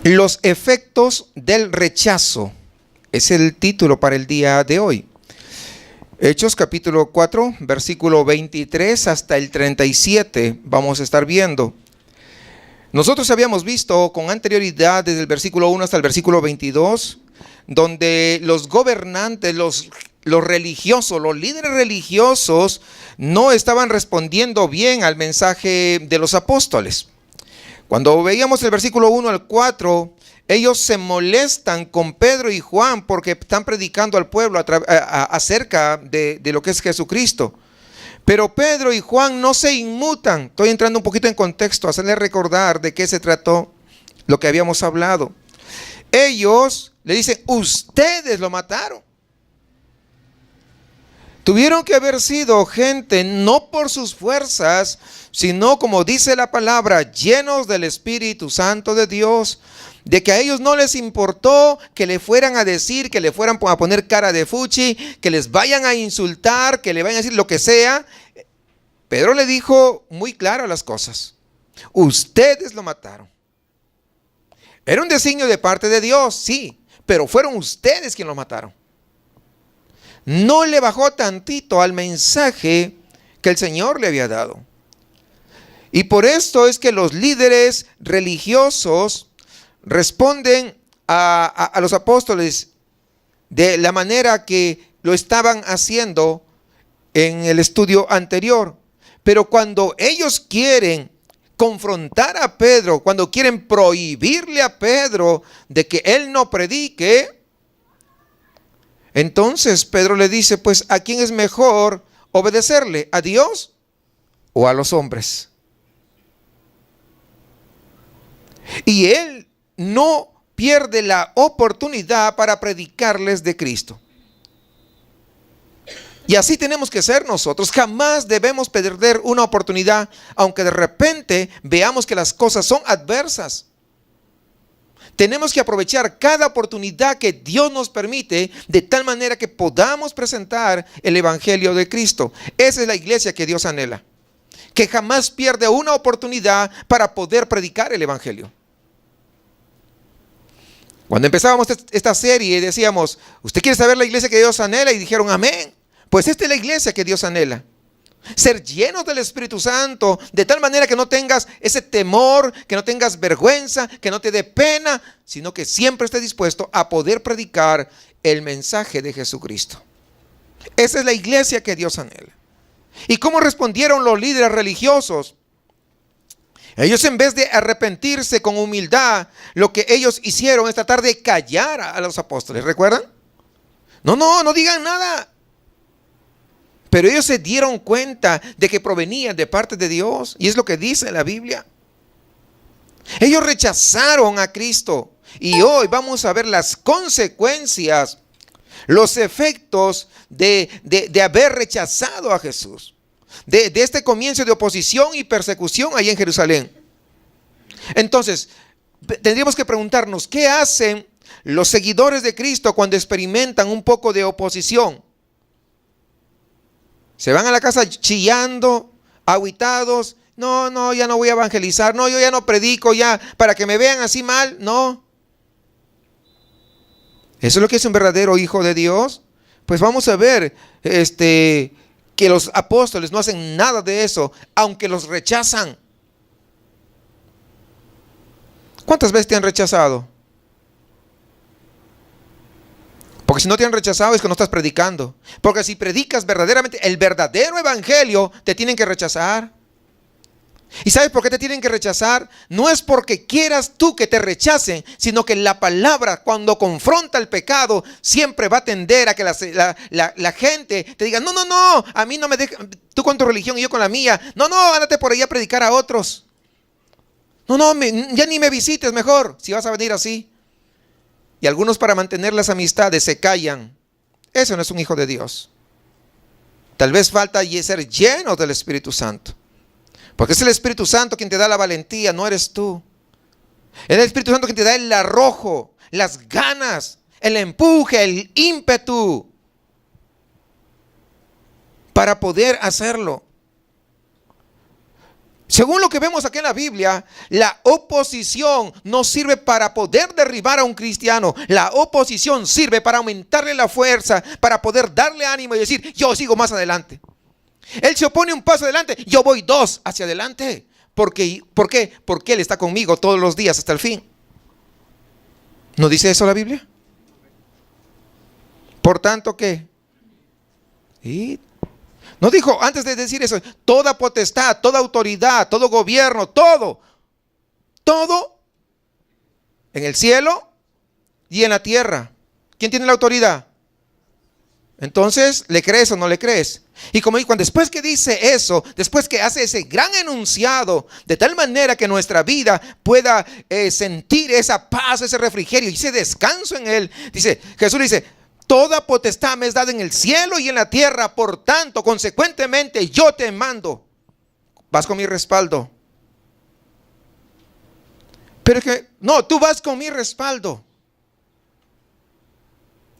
Los efectos del rechazo es el título para el día de hoy. Hechos capítulo 4, versículo 23 hasta el 37 vamos a estar viendo. Nosotros habíamos visto con anterioridad desde el versículo 1 hasta el versículo 22, donde los gobernantes, los religiosos, los líderes religiosos no estaban respondiendo bien al mensaje de los apóstoles. Cuando veíamos el versículo 1 al 4, ellos se molestan con Pedro y Juan porque están predicando al pueblo acerca de lo que es Jesucristo. Pero Pedro y Juan no se inmutan. Estoy entrando un poquito en contexto, hacerles recordar de qué se trató lo que habíamos hablado. Ellos le dicen, ustedes lo mataron. Tuvieron que haber sido gente no por sus fuerzas, sino como dice la palabra, llenos del Espíritu Santo de Dios, de que a ellos no les importó que le fueran a decir, que le fueran a poner cara de fuchi, que les vayan a insultar, que le vayan a decir lo que sea. Pedro le dijo muy claro las cosas. Ustedes lo mataron. Era un designio de parte de Dios, sí, pero fueron ustedes quienes lo mataron. No le bajó tantito al mensaje que el Señor le había dado. Y por esto es que los líderes religiosos responden a los apóstoles de la manera que lo estaban haciendo en el estudio anterior. Pero cuando ellos quieren confrontar a Pedro, cuando quieren prohibirle a Pedro de que él no predique, entonces Pedro le dice, pues, ¿a quién es mejor obedecerle? ¿A Dios o a los hombres? Y él no pierde la oportunidad para predicarles de Cristo. Y así tenemos que ser nosotros. Jamás debemos perder una oportunidad, aunque de repente veamos que las cosas son adversas. Tenemos que aprovechar cada oportunidad que Dios nos permite, de tal manera que podamos presentar el Evangelio de Cristo. Esa es la iglesia que Dios anhela, que jamás pierde una oportunidad para poder predicar el Evangelio. Cuando empezábamos esta serie decíamos, ¿usted quiere saber la iglesia que Dios anhela? Y dijeron, amén. Pues esta es la iglesia que Dios anhela. Ser llenos del Espíritu Santo, de tal manera que no tengas ese temor, que no tengas vergüenza, que no te dé pena, sino que siempre estés dispuesto a poder predicar el mensaje de Jesucristo. Esa es la iglesia que Dios anhela. ¿Y cómo respondieron los líderes religiosos? Ellos, en vez de arrepentirse con humildad, lo que ellos hicieron es tratar de callar a los apóstoles. ¿Recuerdan? No digan nada. Pero ellos se dieron cuenta de que provenían de parte de Dios. Y es lo que dice la Biblia. Ellos rechazaron a Cristo. Y hoy vamos a ver las consecuencias, los efectos de haber rechazado a Jesús. De este comienzo de oposición y persecución ahí en Jerusalén. Entonces, tendríamos que preguntarnos, ¿qué hacen los seguidores de Cristo cuando experimentan un poco de oposición? Se van a la casa chillando, agüitados. No, ya no voy a evangelizar. No, yo ya no predico ya para que me vean así mal. No. ¿Eso es lo que es un verdadero hijo de Dios? Pues vamos a ver que los apóstoles no hacen nada de eso, aunque los rechazan. ¿Cuántas veces te han rechazado? Porque si no te han rechazado es que no estás predicando. Porque si predicas verdaderamente el verdadero evangelio, te tienen que rechazar. ¿Y sabes por qué te tienen que rechazar? No es porque quieras tú que te rechacen, sino que la palabra, cuando confronta el pecado, siempre va a tender a que la gente te diga, no, a mí no me deja, tú con tu religión y yo con la mía. No, ándate por ahí a predicar a otros. Ya ni me visites mejor, si vas a venir así. Y algunos, para mantener las amistades, se callan. Eso no es un hijo de Dios. Tal vez falta ser lleno del Espíritu Santo. Porque es el Espíritu Santo quien te da la valentía, no eres tú. Es el Espíritu Santo quien te da el arrojo, las ganas, el empuje, el ímpetu para poder hacerlo. Según lo que vemos aquí en la Biblia, la oposición no sirve para poder derribar a un cristiano. La oposición sirve para aumentarle la fuerza, para poder darle ánimo y decir, yo sigo más adelante. Él se opone un paso adelante, yo voy 2 hacia adelante. ¿Por qué? Porque Él está conmigo todos los días hasta el fin. ¿No dice eso la Biblia? Por tanto, ¿qué? ¿Sí? No dijo, antes de decir eso, toda potestad, toda autoridad, todo gobierno, todo en el cielo y en la tierra. ¿Quién tiene la autoridad? Entonces, ¿le crees o no le crees? Y como dijo, después que dice eso, después que hace ese gran enunciado, de tal manera que nuestra vida pueda sentir esa paz, ese refrigerio y ese descanso en Él, dice, Jesús dice, toda potestad me es dada en el cielo y en la tierra, por tanto, consecuentemente, yo te mando. Vas con mi respaldo. Pero que, no, tú vas con mi respaldo.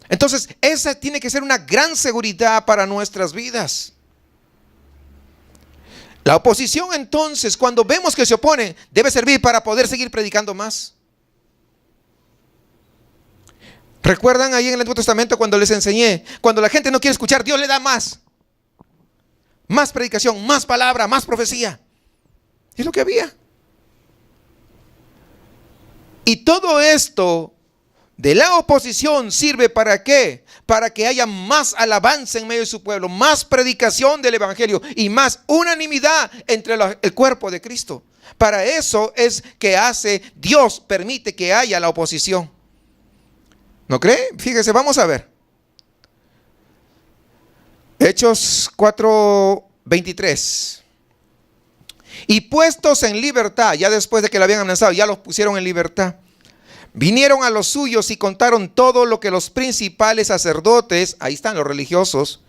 Entonces, esa tiene que ser una gran seguridad para nuestras vidas. La oposición, entonces, cuando vemos que se oponen, debe servir para poder seguir predicando más. ¿Recuerdan ahí en el Antiguo Testamento cuando les enseñé? Cuando la gente no quiere escuchar, Dios le da más. Más predicación, más palabra, más profecía. Es lo que había. Y todo esto de la oposición sirve ¿para qué? Para que haya más alabanza en medio de su pueblo, más predicación del evangelio y más unanimidad entre el cuerpo de Cristo. Para eso es que Dios permite que haya la oposición. ¿No cree? Fíjese, vamos a ver. Hechos 4:23. Y puestos en libertad, ya después de que lo habían amenazado, ya los pusieron en libertad. Vinieron a los suyos y contaron todo lo que los principales sacerdotes, ahí están los religiosos,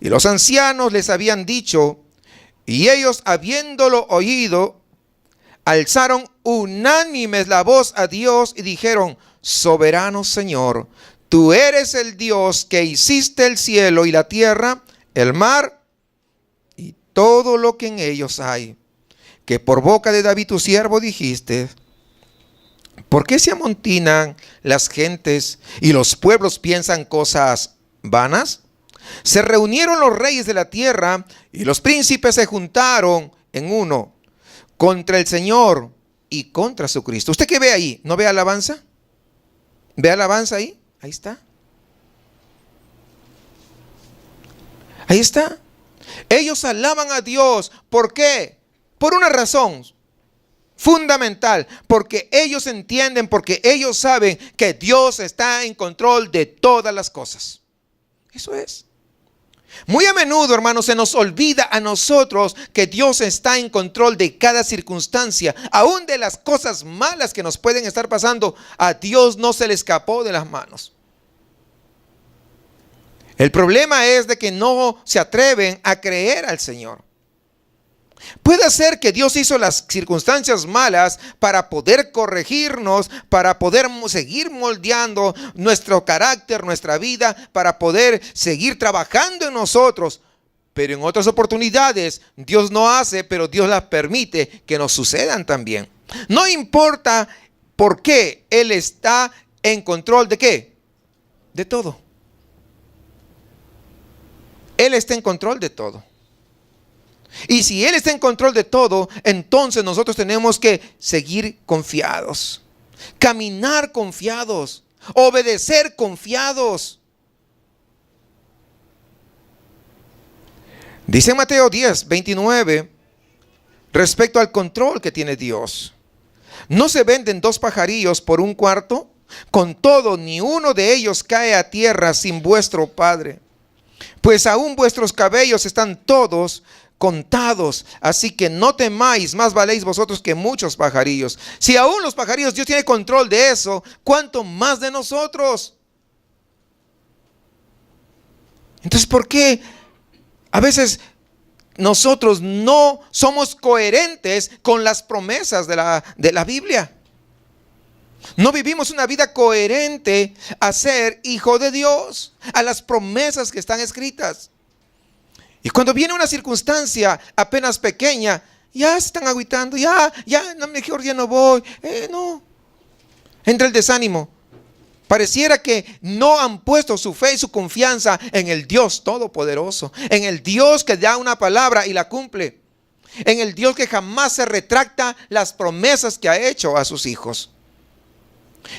y los ancianos les habían dicho. Y ellos, habiéndolo oído, alzaron unánimes la voz a Dios y dijeron: soberano Señor, tú eres el Dios que hiciste el cielo y la tierra, el mar y todo lo que en ellos hay, que por boca de David tu siervo dijiste: ¿por qué se amontinan las gentes y los pueblos piensan cosas vanas? Se reunieron los reyes de la tierra y los príncipes se juntaron en uno contra el Señor y contra su Cristo. ¿Usted qué ve ahí? ¿No ve alabanza? ¿Ve alabanza ahí? Ahí está. Ahí está. Ellos alaban a Dios. ¿Por qué? Por una razón fundamental, porque ellos entienden, porque ellos saben que Dios está en control de todas las cosas. Eso es. Muy a menudo, hermanos, se nos olvida a nosotros que Dios está en control de cada circunstancia, aún de las cosas malas que nos pueden estar pasando. A Dios no se le escapó de las manos. El problema es de que no se atreven a creer al Señor. Puede ser que Dios hizo las circunstancias malas para poder corregirnos, para poder seguir moldeando nuestro carácter, nuestra vida, para poder seguir trabajando en nosotros. Pero en otras oportunidades Dios no hace, pero Dios las permite que nos sucedan también. No importa por qué, Él está en control de ¿qué? De todo. Él está en control de todo. Y si Él está en control de todo, entonces nosotros tenemos que seguir confiados, caminar confiados, obedecer confiados. Dice Mateo 10:29 respecto al control que tiene Dios: ¿no se venden 2 pajarillos por un cuarto? Con todo, ni uno de ellos cae a tierra sin vuestro Padre. Pues aún vuestros cabellos están todos contados, así que no temáis, más valéis vosotros que muchos pajarillos. Si aún los pajarillos Dios tiene control de eso, ¿cuánto más de nosotros? Entonces, ¿por qué a veces nosotros no somos coherentes con las promesas de la Biblia? No vivimos una vida coherente a ser hijo de Dios, a las promesas que están escritas. Y cuando viene una circunstancia apenas pequeña, ya se están agüitando, ya, no, mejor ya no voy. No. Entra el desánimo. Pareciera que no han puesto su fe y su confianza en el Dios Todopoderoso, en el Dios que da una palabra y la cumple, en el Dios que jamás se retracta las promesas que ha hecho a sus hijos.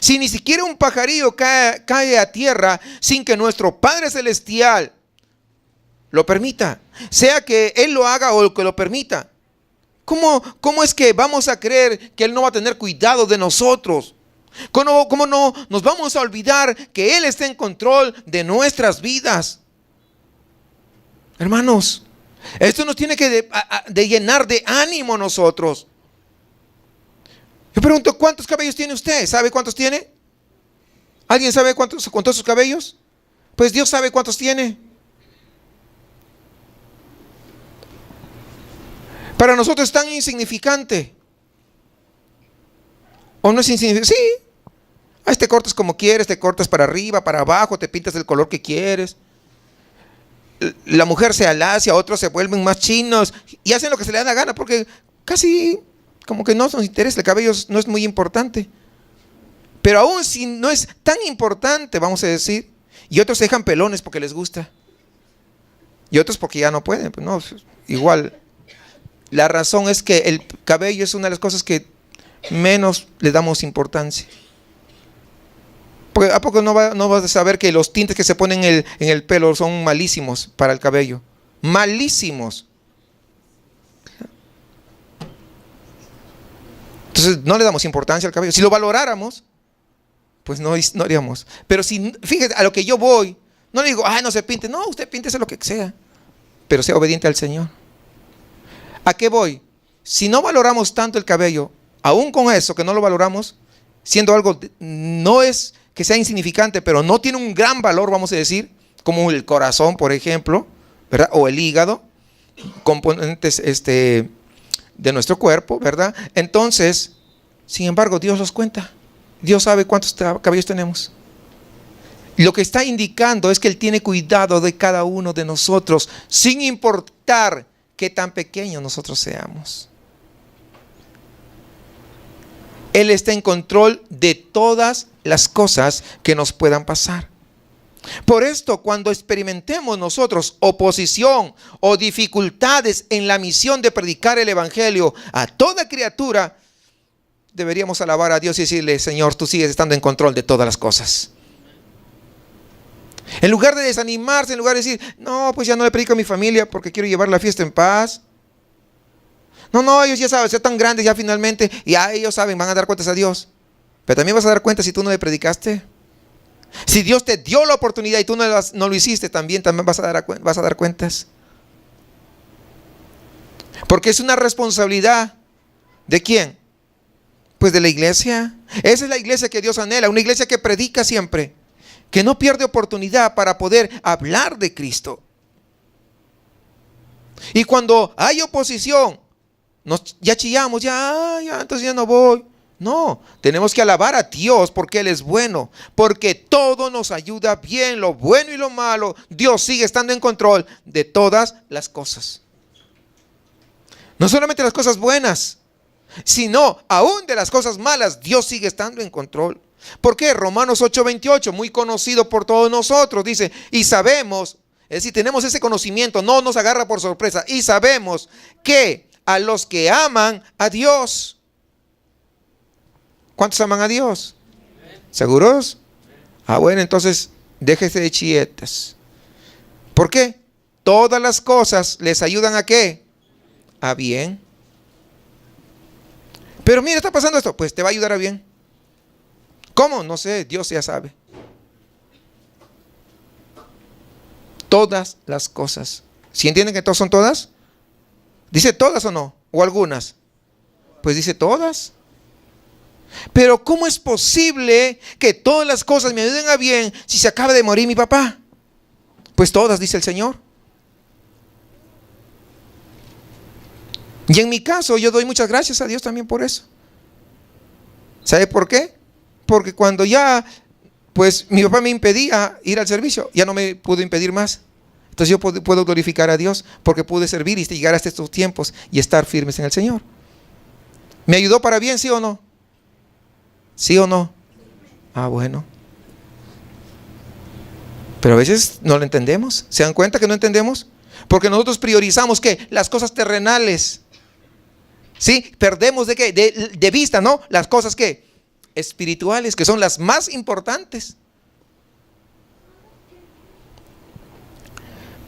Si ni siquiera un pajarillo cae a tierra sin que nuestro Padre Celestial lo permita, sea que Él lo haga o que lo permita, ¿cómo es que vamos a creer que Él no va a tener cuidado de nosotros? ¿Cómo no nos vamos a olvidar que Él está en control de nuestras vidas? Hermanos, esto nos tiene que de llenar de ánimo a nosotros. Yo pregunto, ¿cuántos cabellos tiene usted? ¿Sabe cuántos tiene? ¿Alguien sabe cuántos contó sus cabellos? Pues Dios sabe cuántos tiene. Para nosotros es tan insignificante. ¿O no es insignificante? Sí. Te cortas como quieres, te cortas para arriba, para abajo, te pintas del color que quieres. La mujer se alacia, otros se vuelven más chinos y hacen lo que se les da la gana porque casi como que no nos interesa, el cabello no es muy importante. Pero aún si no es tan importante, vamos a decir, y otros se dejan pelones porque les gusta. Y otros porque ya no pueden, pues no, igual. La razón es que el cabello es una de las cosas que menos le damos importancia. Porque ¿a poco no vas a saber que los tintes que se ponen en el pelo son malísimos para el cabello? Malísimos. Entonces no le damos importancia al cabello. Si lo valoráramos, pues no haríamos. Pero si, fíjate, a lo que yo voy, no le digo, no se pinte. No, usted píntese lo que sea, pero sea obediente al Señor. ¿A qué voy? Si no valoramos tanto el cabello, aún con eso que no lo valoramos, siendo algo, no es que sea insignificante, pero no tiene un gran valor, vamos a decir, como el corazón, por ejemplo, ¿verdad? O el hígado, componentes de nuestro cuerpo, ¿verdad? Entonces, sin embargo, Dios los cuenta. Dios sabe cuántos cabellos tenemos. Lo que está indicando es que Él tiene cuidado de cada uno de nosotros, sin importar qué tan pequeños nosotros seamos. Él está en control de todas las cosas que nos puedan pasar. Por esto, cuando experimentemos nosotros oposición o dificultades en la misión de predicar el Evangelio a toda criatura, deberíamos alabar a Dios y decirle: Señor, tú sigues estando en control de todas las cosas. En lugar de desanimarse, en lugar de decir: no, pues ya no le predico a mi familia porque quiero llevar la fiesta en paz. No, ellos ya saben, son tan grandes ya finalmente, y ellos saben, van a dar cuentas a Dios. Pero también vas a dar cuentas si tú no le predicaste. Si Dios te dio la oportunidad y tú no lo hiciste, también vas a dar cuentas. Porque es una responsabilidad. ¿De quién? Pues de la iglesia. Esa es la iglesia que Dios anhela, una iglesia que predica siempre, que no pierde oportunidad para poder hablar de Cristo. Y cuando hay oposición, ya chillamos, entonces ya no voy. No, tenemos que alabar a Dios porque Él es bueno, porque todo nos ayuda bien, lo bueno y lo malo. Dios sigue estando en control de todas las cosas. No solamente las cosas buenas, sino aún de las cosas malas, Dios sigue estando en control. ¿Por qué? Romanos 8:28, muy conocido por todos nosotros, dice: y sabemos, es decir, tenemos ese conocimiento, no nos agarra por sorpresa, y sabemos que a los que aman a Dios. ¿Cuántos aman a Dios? ¿Seguros? Bueno, entonces déjese de chilletas. ¿Por qué? Todas las cosas les ayudan ¿a qué? A bien. Pero mira, está pasando esto, pues te va a ayudar a bien. ¿Cómo? No sé, Dios ya sabe. Todas las cosas. ¿Sí entienden que todas son todas? ¿Dice todas o no? ¿O algunas? Pues dice todas. Pero ¿cómo es posible que todas las cosas me ayuden a bien si se acaba de morir mi papá? Pues todas, dice el Señor. Y en mi caso yo doy muchas gracias a Dios también por eso. ¿Sabe por qué? Porque cuando ya, pues mi papá me impedía ir al servicio, ya no me pudo impedir más. Entonces yo puedo glorificar a Dios porque pude servir y llegar hasta estos tiempos y estar firmes en el Señor. ¿Me ayudó para bien, sí o no? ¿Sí o no? Ah, bueno. Pero a veces no lo entendemos. ¿Se dan cuenta que no entendemos? Porque nosotros priorizamos ¿qué? Las cosas terrenales. ¿Sí? Perdemos ¿de qué? De vista, ¿no? Las cosas ¿qué? Espirituales, que son las más importantes.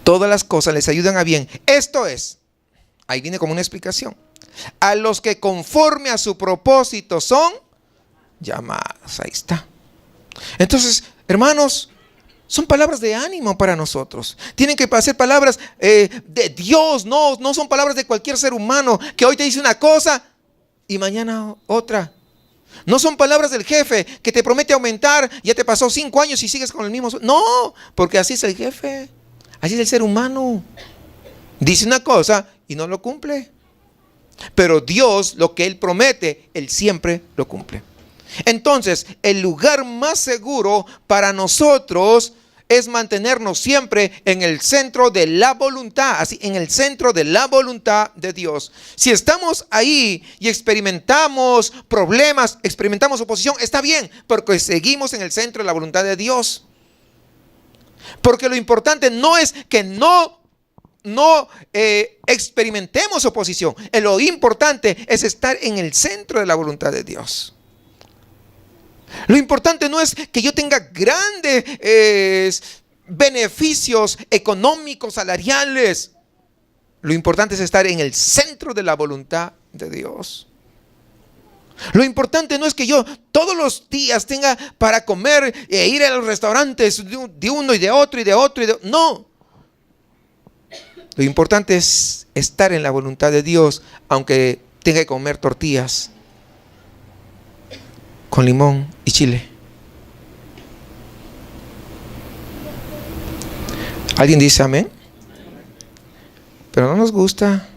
Todas las cosas les ayudan a bien. Esto es, ahí viene como una explicación. A los que conforme a su propósito son llamados. Ahí está. Entonces, hermanos, son palabras de ánimo para nosotros. Tienen que ser palabras de Dios, no son palabras de cualquier ser humano que hoy te dice una cosa y mañana otra. No son palabras del jefe que te promete aumentar, ya te pasó 5 años y sigues con el mismo. No, porque así es el jefe, así es el ser humano. Dice una cosa y no lo cumple. Pero Dios, lo que Él promete, Él siempre lo cumple. Entonces, el lugar más seguro para nosotros es mantenernos siempre en el centro de la voluntad, así, en el centro de la voluntad de Dios. Si estamos ahí y experimentamos problemas, experimentamos oposición, está bien, porque seguimos en el centro de la voluntad de Dios. Porque lo importante no es que no experimentemos oposición. Lo importante es estar en el centro de la voluntad de Dios. Lo importante no es que yo tenga grandes beneficios económicos, salariales. Lo importante es estar en el centro de la voluntad de Dios. Lo importante no es que yo todos los días tenga para comer e ir a los restaurantes de uno y de otro y de otro. No. Lo importante es estar en la voluntad de Dios, aunque tenga que comer tortillas con limón y chile. ¿Alguien dice amén? Pero no nos gusta,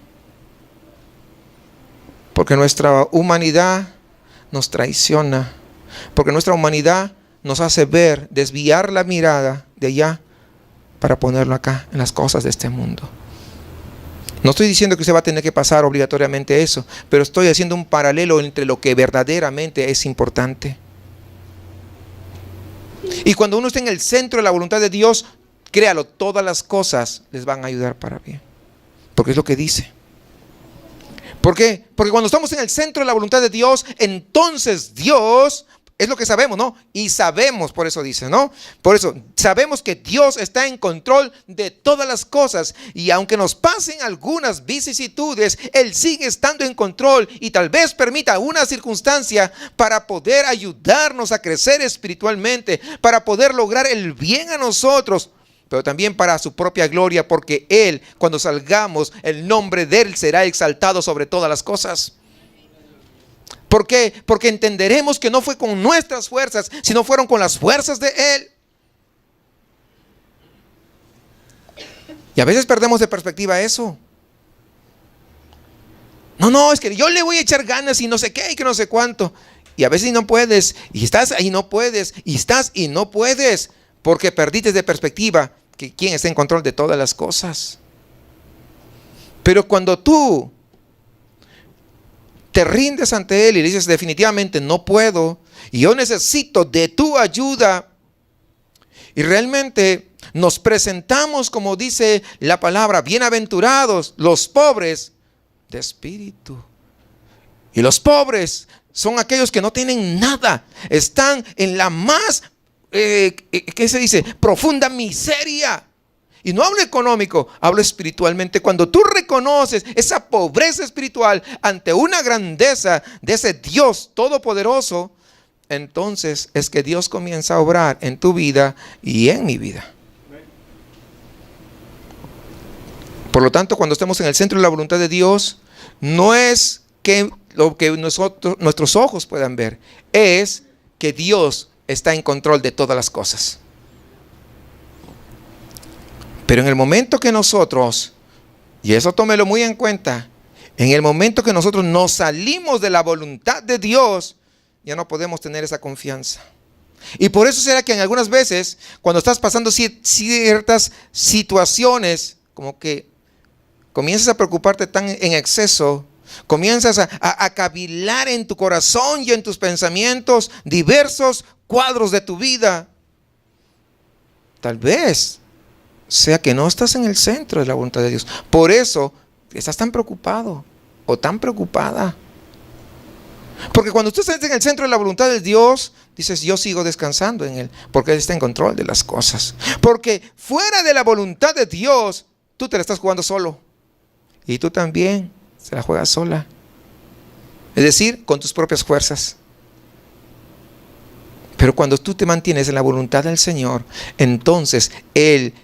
porque nuestra humanidad nos traiciona, porque nuestra humanidad nos hace ver, desviar la mirada de allá para ponerlo acá en las cosas de este mundo. No estoy diciendo que usted va a tener que pasar obligatoriamente eso, pero estoy haciendo un paralelo entre lo que verdaderamente es importante. Y cuando uno está en el centro de la voluntad de Dios, créalo, todas las cosas les van a ayudar para bien. Porque es lo que dice. ¿Por qué? Porque cuando estamos en el centro de la voluntad de Dios, entonces Dios, es lo que sabemos, ¿no? Y sabemos, por eso dice, ¿no? Por eso sabemos que Dios está en control de todas las cosas. Y aunque nos pasen algunas vicisitudes, Él sigue estando en control y tal vez permita una circunstancia para poder ayudarnos a crecer espiritualmente, para poder lograr el bien a nosotros, pero también para su propia gloria, porque Él, cuando salgamos, el nombre de Él será exaltado sobre todas las cosas. ¿Por qué? Porque entenderemos que no fue con nuestras fuerzas, sino fueron con las fuerzas de Él. Y a veces perdemos de perspectiva eso. No, es que yo le voy a echar ganas y no sé qué y que no sé cuánto. Y a veces no puedes, y estás ahí no puedes, y estás y no puedes, porque perdiste de perspectiva que quién está en control de todas las cosas. Pero cuando tú te rindes ante Él y le dices definitivamente no puedo y yo necesito de tu ayuda, y realmente nos presentamos, como dice la palabra, bienaventurados los pobres de espíritu. Y los pobres son aquellos que no tienen nada, están en la más ¿qué se dice? Profunda miseria. Y no hablo económico, hablo espiritualmente. Cuando tú reconoces esa pobreza espiritual ante una grandeza de ese Dios todopoderoso, entonces es que Dios comienza a obrar en tu vida y en mi vida. Por lo tanto, cuando estamos en el centro de la voluntad de Dios, no es que lo que nuestros ojos puedan ver, es que Dios está en control de todas las cosas. Pero en el momento que nosotros, y eso tómelo muy en cuenta, en el momento que nosotros nos salimos de la voluntad de Dios, ya no podemos tener esa confianza. Y por eso será que en algunas veces, cuando estás pasando ciertas situaciones, como que comienzas a preocuparte tan en exceso, comienzas a cavilar en tu corazón y en tus pensamientos diversos cuadros de tu vida. Tal vez sea que no estás en el centro de la voluntad de Dios. Por eso estás tan preocupado o tan preocupada. Porque cuando tú estás en el centro de la voluntad de Dios, dices, yo sigo descansando en Él, porque Él está en control de las cosas. Porque fuera de la voluntad de Dios, tú te la estás jugando solo. Y tú también se la juegas sola. Es decir, con tus propias fuerzas. Pero cuando tú te mantienes en la voluntad del Señor, entonces Él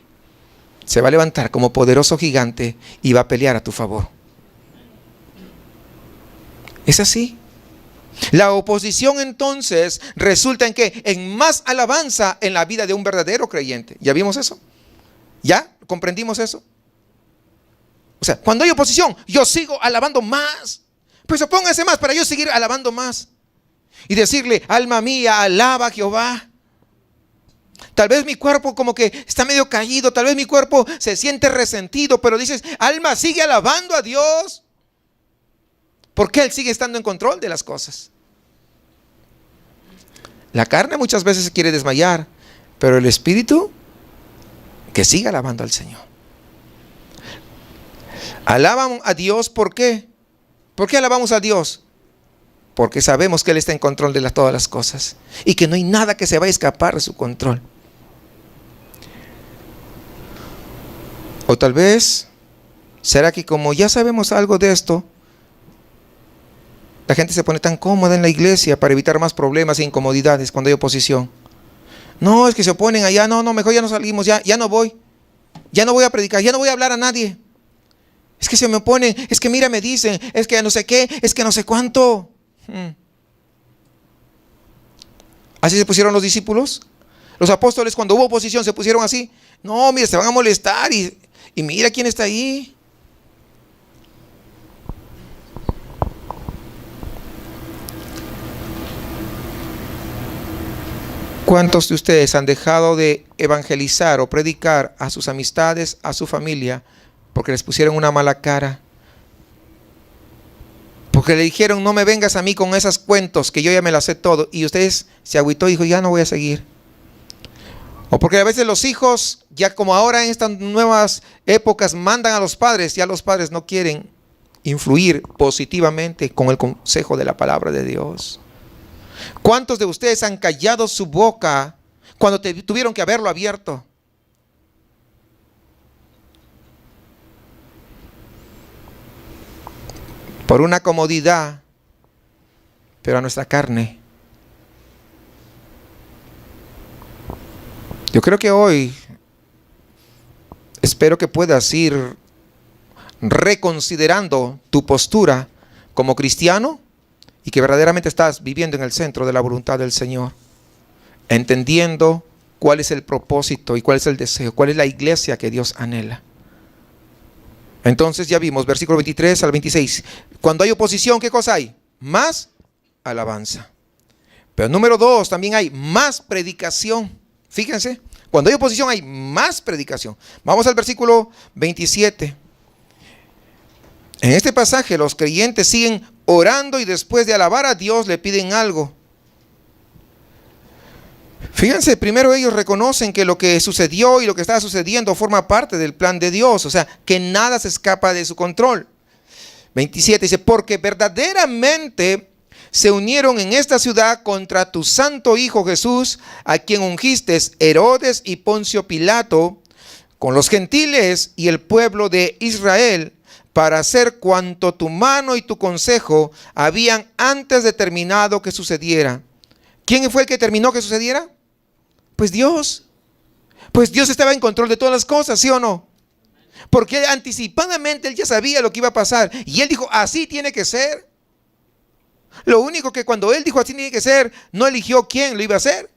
se va a levantar como poderoso gigante y va a pelear a tu favor. Es así. La oposición entonces resulta en ¿qué? En más alabanza en la vida de un verdadero creyente. ¿Ya vimos eso? ¿Ya comprendimos eso? O sea, cuando hay oposición, yo sigo alabando más. Pues opóngase más para yo seguir alabando más. Y decirle, alma mía, alaba a Jehová. Tal vez mi cuerpo como que está medio caído, tal vez mi cuerpo se siente resentido, pero dices, alma, sigue alabando a Dios. Porque Él sigue estando en control de las cosas. La carne muchas veces se quiere desmayar, pero el espíritu que siga alabando al Señor. Alaban a Dios, ¿por qué? ¿Por qué alabamos a Dios? Porque sabemos que Él está en control de todas las cosas y que no hay nada que se vaya a escapar de su control. O tal vez, ¿será que como ya sabemos algo de esto, la gente se pone tan cómoda en la iglesia para evitar más problemas e incomodidades cuando hay oposición? No, es que se oponen allá, no, mejor ya no salimos, ya no voy a predicar, ya no voy a hablar a nadie. Es que se me oponen, es que mira me dicen, es que no sé qué, es que no sé cuánto. Así se pusieron los discípulos. Los apóstoles cuando hubo oposición se pusieron así. No, mira, se van a molestar y mira quién está ahí. ¿Cuántos de ustedes han dejado de evangelizar o predicar a sus amistades, a su familia, porque les pusieron una mala cara? Porque le dijeron, no me vengas a mí con esos cuentos que yo ya me las sé todo. Y ustedes se agüitó y dijo, ya no voy a seguir. O porque a veces los hijos, ya como ahora en estas nuevas épocas, mandan a los padres, ya los padres no quieren influir positivamente con el consejo de la palabra de Dios. ¿Cuántos de ustedes han callado su boca cuando tuvieron que haberlo abierto? Por una comodidad, pero a nuestra carne. Yo creo que hoy espero que puedas ir reconsiderando tu postura como cristiano y que verdaderamente estás viviendo en el centro de la voluntad del Señor, entendiendo cuál es el propósito y cuál es el deseo, cuál es la iglesia que Dios anhela. Entonces ya vimos, versículo 23 al 26. Cuando hay oposición, ¿qué cosa hay? Más alabanza. Pero número 2, también hay más predicación. Fíjense, cuando hay oposición hay más predicación. Vamos al versículo 27. En este pasaje los creyentes siguen orando y después de alabar a Dios le piden algo. Fíjense, primero ellos reconocen que lo que sucedió y lo que estaba sucediendo forma parte del plan de Dios, o sea, que nada se escapa de su control. 27 dice, porque verdaderamente se unieron en esta ciudad contra tu santo Hijo Jesús, a quien ungiste Herodes y Poncio Pilato, con los gentiles y el pueblo de Israel, para hacer cuanto tu mano y tu consejo habían antes determinado que sucediera. ¿Quién fue el que determinó que sucediera? Pues Dios. Pues Dios estaba en control de todas las cosas, ¿sí o no? Porque anticipadamente Él ya sabía lo que iba a pasar. Y Él dijo, así tiene que ser. Lo único que cuando Él dijo así tiene que ser, no eligió quién lo iba a hacer.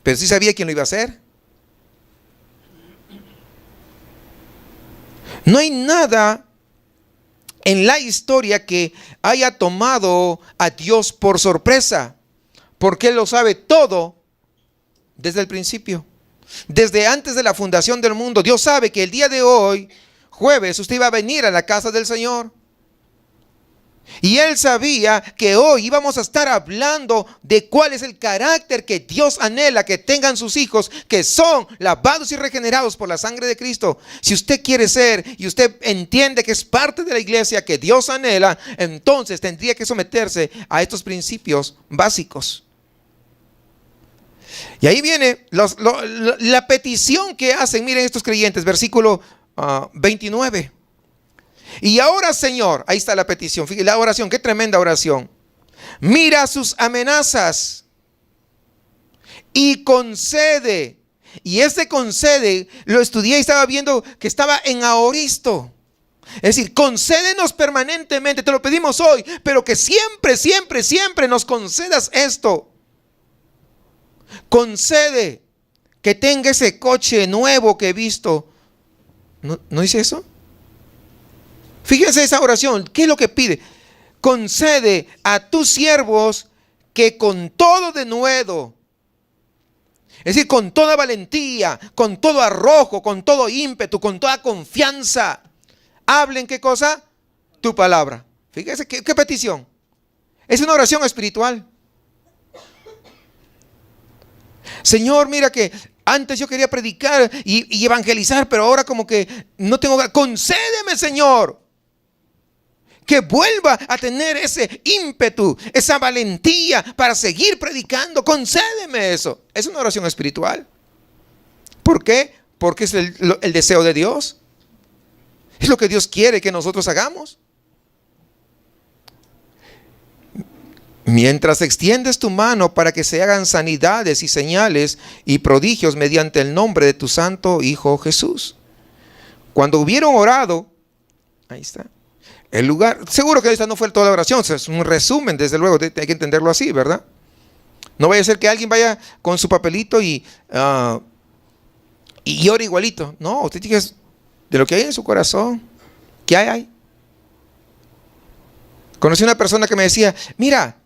Pero sí sabía quién lo iba a hacer. No hay nada en la historia que haya tomado a Dios por sorpresa. Porque Él lo sabe todo desde el principio. Desde antes de la fundación del mundo. Dios sabe que el día de hoy, jueves, usted iba a venir a la casa del Señor. Y Él sabía que hoy íbamos a estar hablando de cuál es el carácter que Dios anhela que tengan sus hijos, que son lavados y regenerados por la sangre de Cristo. Si usted quiere ser y usted entiende que es parte de la iglesia que Dios anhela, entonces tendría que someterse a estos principios básicos. Y ahí viene la petición que hacen, miren estos creyentes, versículo 29. Y ahora, Señor, ahí está la petición, fíjate la oración, qué tremenda oración. Mira sus amenazas y concede. Y este concede, lo estudié y estaba viendo que estaba en aoristo. Es decir, concédenos permanentemente, te lo pedimos hoy, pero que siempre, siempre, siempre nos concedas esto. Concede que tenga ese coche nuevo que he visto. ¿No dice eso? Fíjense esa oración, ¿qué es lo que pide? Concede a tus siervos que con todo denuedo, es decir, con toda valentía, con todo arrojo, con todo ímpetu, con toda confianza, hablen, ¿qué cosa? Tu palabra. Fíjense qué petición. Es una oración espiritual. Señor, mira que antes yo quería predicar y evangelizar, pero ahora como que no tengo. Concédeme, Señor, que vuelva a tener ese ímpetu, esa valentía para seguir predicando. Concédeme eso. Es una oración espiritual. ¿Por qué? Porque es el deseo de Dios. Es lo que Dios quiere que nosotros hagamos. Mientras extiendes tu mano para que se hagan sanidades y señales y prodigios mediante el nombre de tu santo Hijo Jesús. Cuando hubieron orado, ahí está. El lugar, seguro que esta no fue toda la oración, es un resumen, desde luego, hay que entenderlo así, ¿verdad? No vaya a ser que alguien vaya con su papelito y ore igualito. No, usted tiene que de lo que hay en su corazón. ¿Qué hay? Conocí una persona que me decía, mira,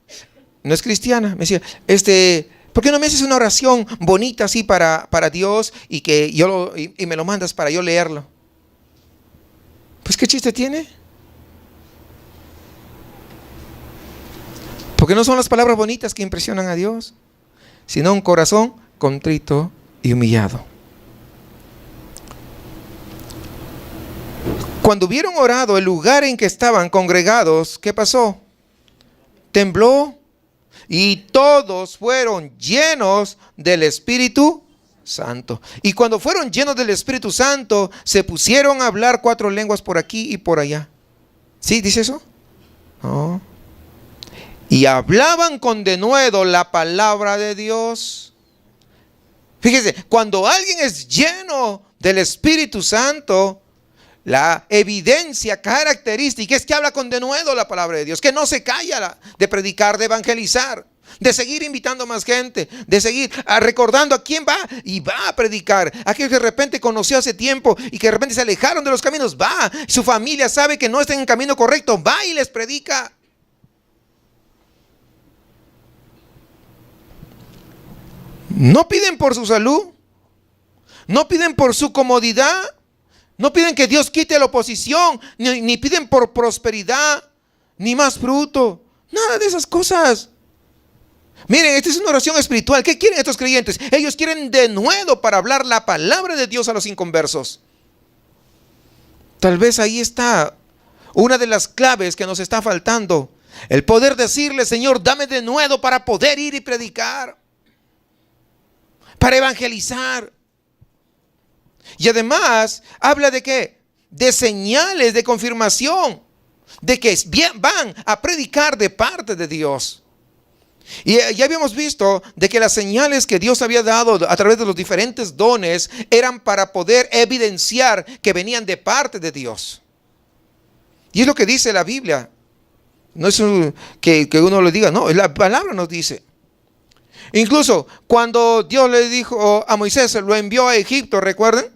no es cristiana, me decía, ¿por qué no me haces una oración bonita así para Dios y que y me lo mandas para yo leerlo? Pues ¿qué chiste tiene? Porque no son las palabras bonitas que impresionan a Dios, sino un corazón contrito y humillado. Cuando hubieron orado, el lugar en que estaban congregados, ¿qué pasó? Tembló y todos fueron llenos del Espíritu Santo. Y cuando fueron llenos del Espíritu Santo, se pusieron a hablar 4 lenguas por aquí y por allá. ¿Sí dice eso? No. Y hablaban con denuedo la palabra de Dios. Fíjese, cuando alguien es lleno del Espíritu Santo, la evidencia característica es que habla con denuedo la palabra de Dios, que no se calla de predicar, de evangelizar, de seguir invitando a más gente, de seguir recordando a quién va y va a predicar. Aquellos que de repente conoció hace tiempo y que de repente se alejaron de los caminos, va. Su familia sabe que no están en el camino correcto, va y les predica. No piden por su salud, no piden por su comodidad, no piden que Dios quite la oposición, ni piden por prosperidad, ni más fruto, nada de esas cosas. Miren, esta es una oración espiritual. ¿Qué quieren estos creyentes? Ellos quieren denuedo para hablar la palabra de Dios a los inconversos. Tal vez ahí está una de las claves que nos está faltando. El poder decirle, Señor, dame denuedo para poder ir y predicar, para evangelizar. Y además habla de qué? De señales de confirmación, de que van a predicar de parte de Dios. Y ya habíamos visto de que las señales que Dios había dado a través de los diferentes dones eran para poder evidenciar que venían de parte de Dios. Y es lo que dice la Biblia. No es que uno le diga, no, la palabra nos dice. Incluso cuando Dios le dijo a Moisés, lo envió a Egipto, ¿recuerdan?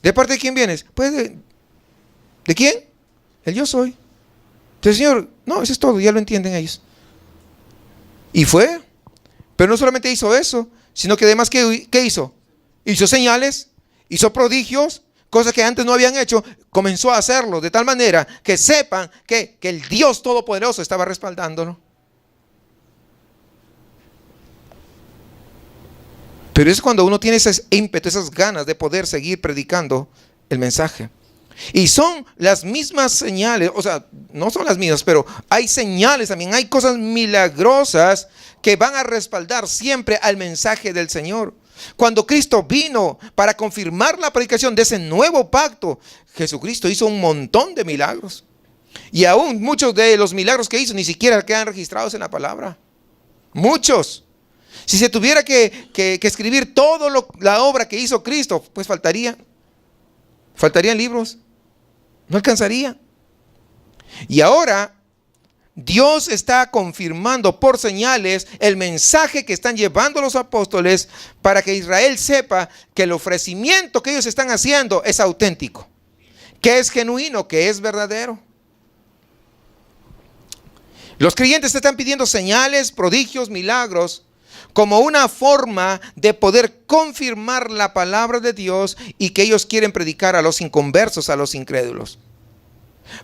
¿De parte de quién vienes? Pues ¿de quién? El yo soy. Entonces, Señor, no, eso es todo, ya lo entienden ellos. Y fue, Pero no solamente hizo eso, sino que además, ¿qué hizo? Hizo señales, hizo prodigios, cosas que antes no habían hecho, comenzó a hacerlo de tal manera que sepan que el Dios Todopoderoso estaba respaldándolo. Pero es cuando uno tiene ese ímpetu, esas ganas de poder seguir predicando el mensaje. Y son las mismas señales, o sea, no son las mismas, pero hay señales también, hay cosas milagrosas que van a respaldar siempre al mensaje del Señor. Cuando Cristo vino para confirmar la predicación de ese nuevo pacto, Jesucristo hizo un montón de milagros. Y aún muchos de los milagros que hizo ni siquiera quedan registrados en la palabra. Muchos. Si se tuviera que escribir toda la obra que hizo Cristo, pues faltarían libros. No alcanzaría. Y ahora Dios está confirmando por señales el mensaje que están llevando los apóstoles para que Israel sepa que el ofrecimiento que ellos están haciendo es auténtico, que es genuino, que es verdadero. Los creyentes están pidiendo señales, prodigios, milagros como una forma de poder confirmar la palabra de Dios y que ellos quieren predicar a los inconversos, a los incrédulos.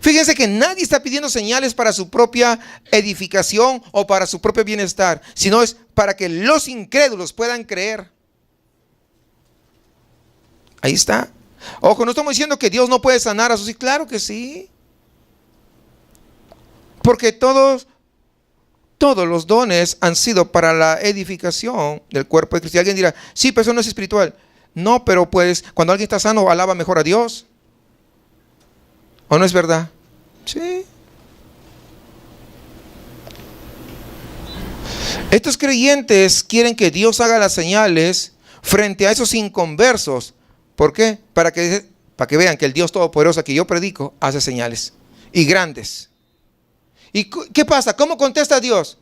Fíjense que nadie está pidiendo señales para su propia edificación o para su propio bienestar, sino es para que los incrédulos puedan creer. Ahí está. Ojo, no estamos diciendo que Dios no puede sanar a sus hijos. Claro que sí. Porque todos los dones han sido para la edificación del cuerpo de Cristo. Y alguien dirá, sí, pero eso no es espiritual. No, pero pues cuando alguien está sano, alaba mejor a Dios. ¿O no es verdad? Sí. Estos creyentes quieren que Dios haga las señales frente a esos inconversos. ¿Por qué? Para que vean que el Dios Todopoderoso que yo predico hace señales. Y grandes. ¿Y qué pasa? ¿Cómo contesta Dios?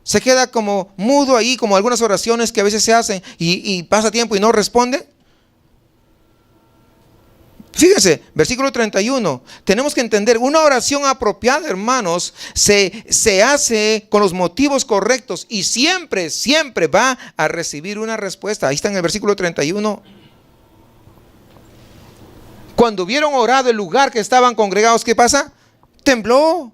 Se queda como mudo ahí, como algunas oraciones que a veces se hacen y pasa tiempo y no responde. Fíjense, versículo 31. Tenemos que entender, una oración apropiada, hermanos, se hace con los motivos correctos y siempre va a recibir una respuesta. Ahí está en el versículo 31. Cuando hubieron orado el lugar que estaban congregados, ¿qué pasa? Tembló.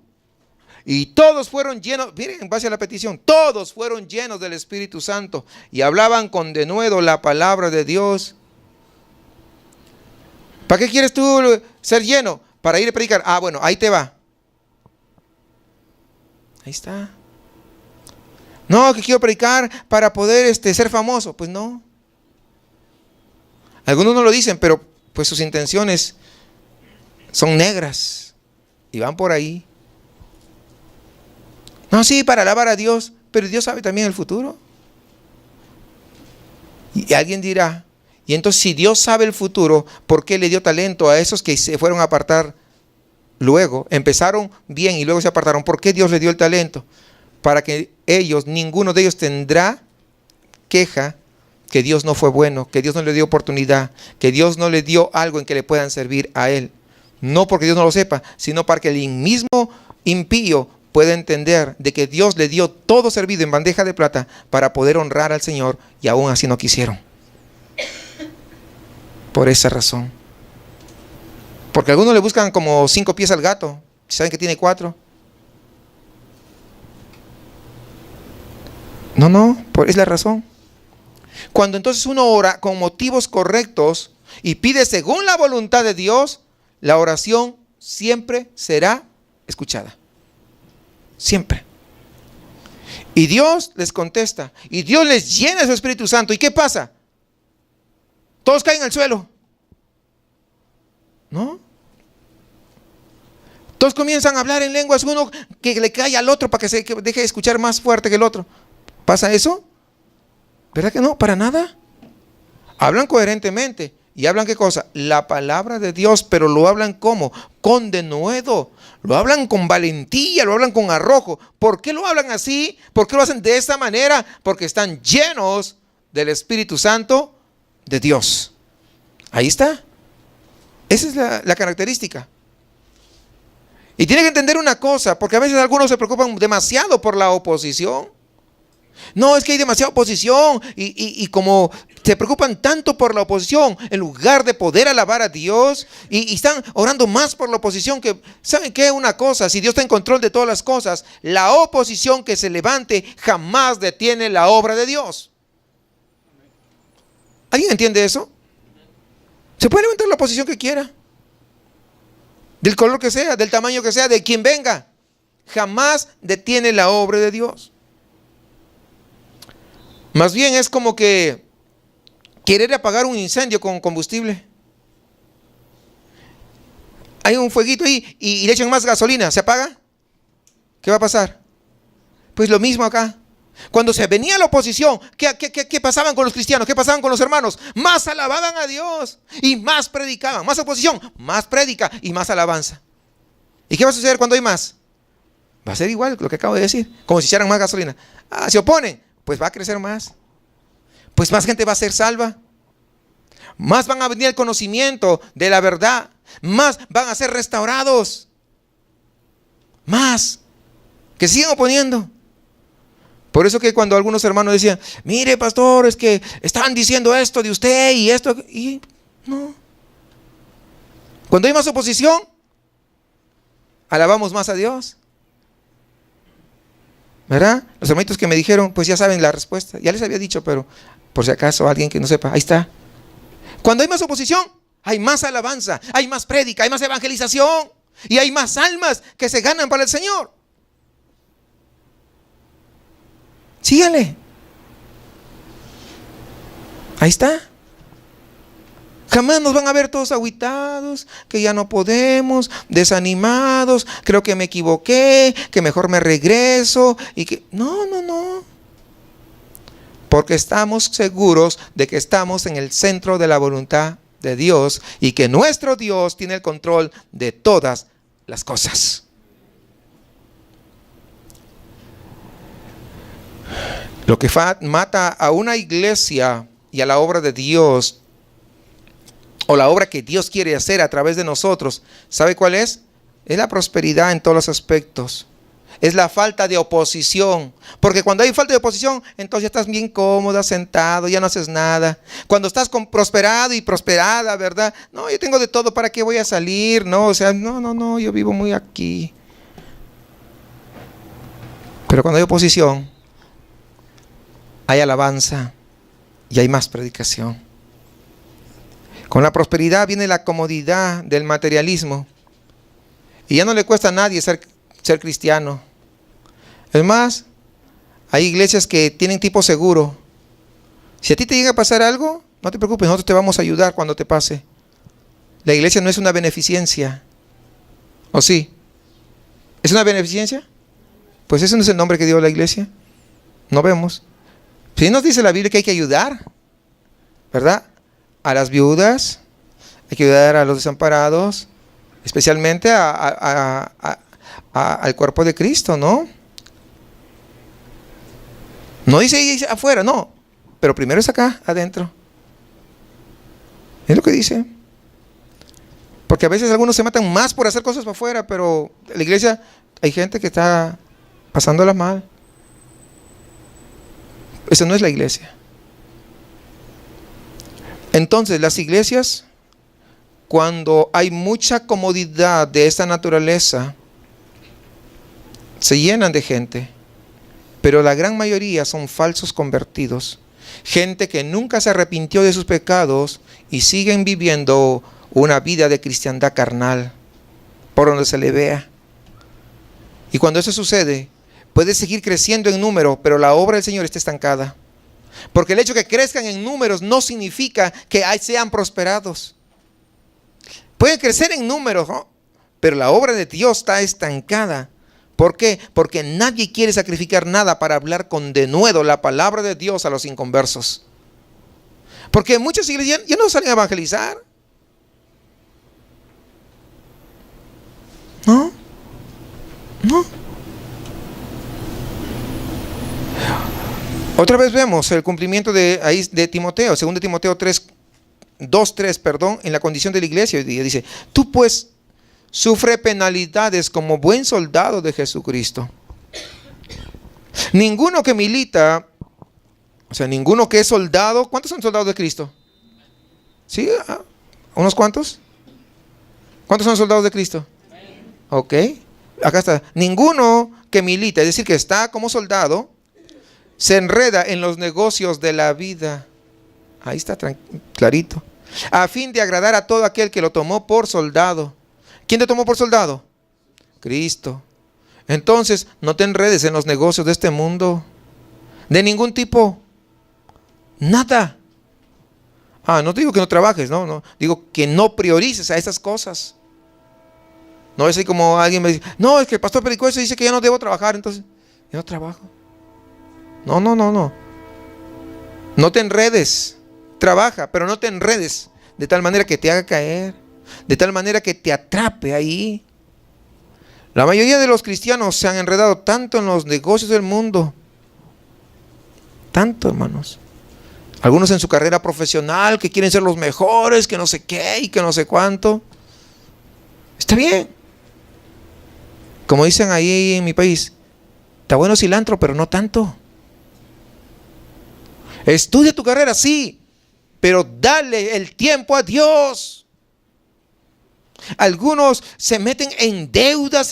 Y todos fueron llenos, miren, en base a la petición, todos fueron llenos del Espíritu Santo y hablaban con denuedo la palabra de Dios. ¿Para qué quieres tú ser lleno? Para ir a predicar. Ah, bueno, ahí te va. Ahí está. No, que quiero predicar para poder ser famoso. Pues no. Algunos no lo dicen, pero pues sus intenciones son negras y van por ahí. No, sí, para alabar a Dios, pero Dios sabe también el futuro. Y alguien dirá, y entonces si Dios sabe el futuro, ¿por qué le dio talento a esos que se fueron a apartar luego? Empezaron bien y luego se apartaron. ¿Por qué Dios le dio el talento? Para que ninguno de ellos tendrá queja que Dios no fue bueno, que Dios no le dio oportunidad, que Dios no le dio algo en que le puedan servir a él. No porque Dios no lo sepa, sino para que el mismo impío puede entender de que Dios le dio todo servido en bandeja de plata para poder honrar al Señor y aún así no quisieron. Por esa razón. Porque algunos le buscan como 5 pies al gato. ¿Saben que tiene 4? No, es la razón. Cuando entonces uno ora con motivos correctos y pide según la voluntad de Dios, la oración siempre será escuchada. Siempre. Y Dios les contesta. Y Dios les llena de su Espíritu Santo. ¿Y qué pasa? Todos caen al suelo. ¿No? Todos comienzan a hablar en lenguas. Uno que le cae al otro para que deje de escuchar más fuerte que el otro. ¿Pasa eso? ¿Verdad que no? Para nada. Hablan coherentemente. ¿Y hablan qué cosa? La palabra de Dios, pero lo hablan ¿cómo? Con denuedo. Lo hablan con valentía, lo hablan con arrojo. ¿Por qué lo hablan así? ¿Por qué lo hacen de esta manera? Porque están llenos del Espíritu Santo de Dios. Ahí está. Esa es la característica. Y tiene que entender una cosa, porque a veces algunos se preocupan demasiado por la oposición. No, es que hay demasiada oposición y como se preocupan tanto por la oposición, en lugar de poder alabar a Dios y están orando más por la oposición, que ¿saben qué? Una cosa, si Dios está en control de todas las cosas, la oposición que se levante jamás detiene la obra de Dios. ¿Alguien entiende eso? Se puede levantar la oposición que quiera, del color que sea, del tamaño que sea, de quien venga, jamás detiene la obra de Dios. Más bien es como que querer apagar un incendio con combustible. Hay un fueguito ahí y le echan más gasolina, ¿se apaga? ¿Qué va a pasar? Pues lo mismo acá. Cuando se venía la oposición, ¿qué pasaban con los cristianos? ¿Qué pasaban con los hermanos? Más alababan a Dios y más predicaban. Más oposición, más prédica y más alabanza. ¿Y qué va a suceder cuando hay más? Va a ser igual lo que acabo de decir, como si echaran más gasolina. Se oponen, pues va a crecer más. Pues más gente va a ser salva. Más van a venir el conocimiento de la verdad. Más van a ser restaurados. Más. Que siguen oponiendo. Por eso que cuando algunos hermanos decían, mire pastor, es que están diciendo esto de usted y esto. Y no. Cuando hay más oposición, alabamos más a Dios. ¿Verdad? Los hermanitos que me dijeron, pues ya saben la respuesta. Ya les había dicho, pero por si acaso alguien que no sepa, ahí está. Cuando hay más oposición, hay más alabanza, hay más prédica, hay más evangelización y hay más almas que se ganan para el Señor. Sígale. Ahí está. Jamás nos van a ver todos agüitados, que ya no podemos, desanimados, creo que me equivoqué, que mejor me regreso y que no. Porque estamos seguros de que estamos en el centro de la voluntad de Dios y que nuestro Dios tiene el control de todas las cosas. Lo que mata a una iglesia y a la obra de Dios, o la obra que Dios quiere hacer a través de nosotros, ¿sabe cuál es? Es la prosperidad en todos los aspectos. Es la falta de oposición. Porque cuando hay falta de oposición, entonces ya estás bien cómoda, sentado, ya no haces nada. Cuando estás prosperado y prosperada, ¿verdad? No, yo tengo de todo, ¿para qué voy a salir? No, o sea, no, yo vivo muy aquí. Pero cuando hay oposición, hay alabanza y hay más predicación. Con la prosperidad viene la comodidad del materialismo. Y ya no le cuesta a nadie ser cristiano. Es más, hay iglesias que tienen tipo seguro. Si a ti te llega a pasar algo, no te preocupes, nosotros te vamos a ayudar cuando te pase. La iglesia no es una beneficencia. ¿O sí? ¿Es una beneficencia? Pues ese no es el nombre que dio la iglesia. No vemos. Sí nos dice la Biblia que hay que ayudar, ¿verdad? A las viudas, hay que ayudar a los desamparados, especialmente al cuerpo de Cristo, ¿no? No dice afuera, no, pero primero es acá, adentro. Es lo que dice. Porque a veces algunos se matan más por hacer cosas para afuera, pero en la iglesia hay gente que está pasándola mal. Eso no es la iglesia. Entonces, las iglesias, cuando hay mucha comodidad de esta naturaleza, se llenan de gente, pero la gran mayoría son falsos convertidos, gente que nunca se arrepintió de sus pecados y siguen viviendo una vida de cristiandad carnal, por donde se le vea. Y cuando eso sucede, puede seguir creciendo en número, pero la obra del Señor está estancada. Porque el hecho de que crezcan en números no significa que sean prosperados. Pueden crecer en números, ¿no? Pero la obra de Dios está estancada. ¿Por qué? Porque nadie quiere sacrificar nada para hablar con denuedo la palabra de Dios a los inconversos. Porque muchas iglesias ya no salen a evangelizar. No. Otra vez vemos el cumplimiento de Timoteo, 2 Timoteo 2:3, en la condición de la iglesia hoy día. Dice, tú pues sufre penalidades como buen soldado de Jesucristo. Ninguno que milita O sea, ninguno que es soldado. ¿Cuántos son soldados de Cristo? ¿Sí? ¿Unos cuantos? ¿Cuántos son soldados de Cristo? Ok. Acá está. Ninguno que milita, es decir, que está como soldado, se enreda en los negocios de la vida. Ahí está clarito. A fin de agradar a todo aquel que lo tomó por soldado. ¿Quién te tomó por soldado? Cristo. Entonces, no te enredes en los negocios de este mundo. De ningún tipo. Nada. No te digo que no trabajes, no. Digo que no priorices a esas cosas. No es así como alguien me dice, no, es que el pastor predicó eso y dice que ya no debo trabajar, entonces yo no trabajo. No. No te enredes. Trabaja, pero no te enredes de tal manera que te haga caer, de tal manera que te atrape ahí. La mayoría de los cristianos se han enredado tanto en los negocios del mundo. Tanto, hermanos. Algunos en su carrera profesional que quieren ser los mejores, que no sé qué y que no sé cuánto. Está bien. Como dicen ahí en mi país, está bueno cilantro, pero no tanto. Estudia tu carrera, sí, pero dale el tiempo a Dios. Algunos se meten en deudas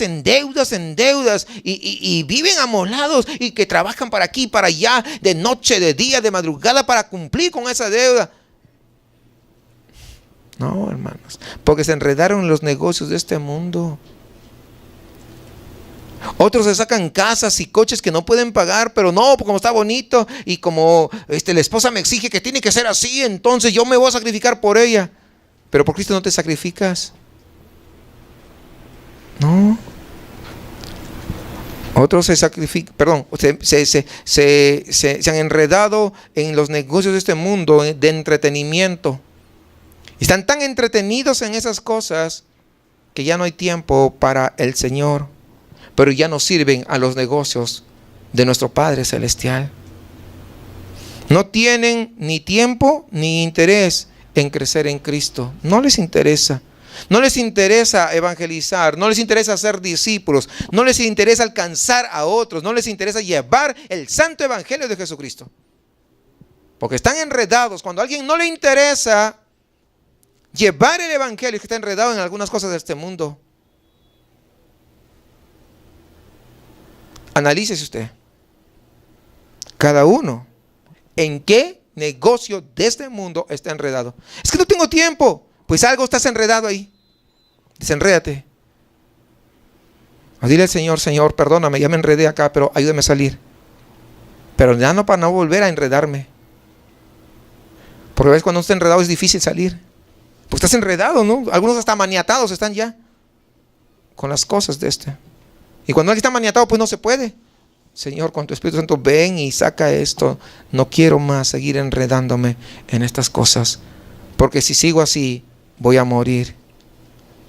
y viven amolados y que trabajan para aquí, para allá, de noche, de día, de madrugada para cumplir con esa deuda. No, hermanos, porque se enredaron en los negocios de este mundo. Otros se sacan casas y coches que no pueden pagar, pero no, como está bonito y como la esposa me exige que tiene que ser así, entonces yo me voy a sacrificar por ella. Pero por Cristo no te sacrificas. No. Otros se sacrifican, se han enredado en los negocios de este mundo de entretenimiento. Están tan entretenidos en esas cosas que ya no hay tiempo para el Señor, pero ya no sirven a los negocios de nuestro Padre Celestial. No tienen ni tiempo ni interés en crecer en Cristo. No les interesa. No les interesa evangelizar, no les interesa ser discípulos, no les interesa alcanzar a otros, no les interesa llevar el santo evangelio de Jesucristo. Porque están enredados. Cuando a alguien no le interesa llevar el evangelio, es que está enredado en algunas cosas de este mundo. Analícese usted. Cada uno, ¿en qué negocio de este mundo está enredado? Es que no tengo tiempo. Pues algo estás enredado ahí. Desenrédate. Dile al Señor, Señor, perdóname, ya me enredé acá, pero ayúdame a salir. Pero ya no, para no volver a enredarme. Porque ves, cuando uno está enredado es difícil salir. Pues estás enredado, ¿no? Algunos hasta maniatados están ya con las cosas de este. Y cuando alguien está maniatado, pues no se puede. Señor, con tu Espíritu Santo, ven y saca esto. No quiero más seguir enredándome en estas cosas. Porque si sigo así, voy a morir.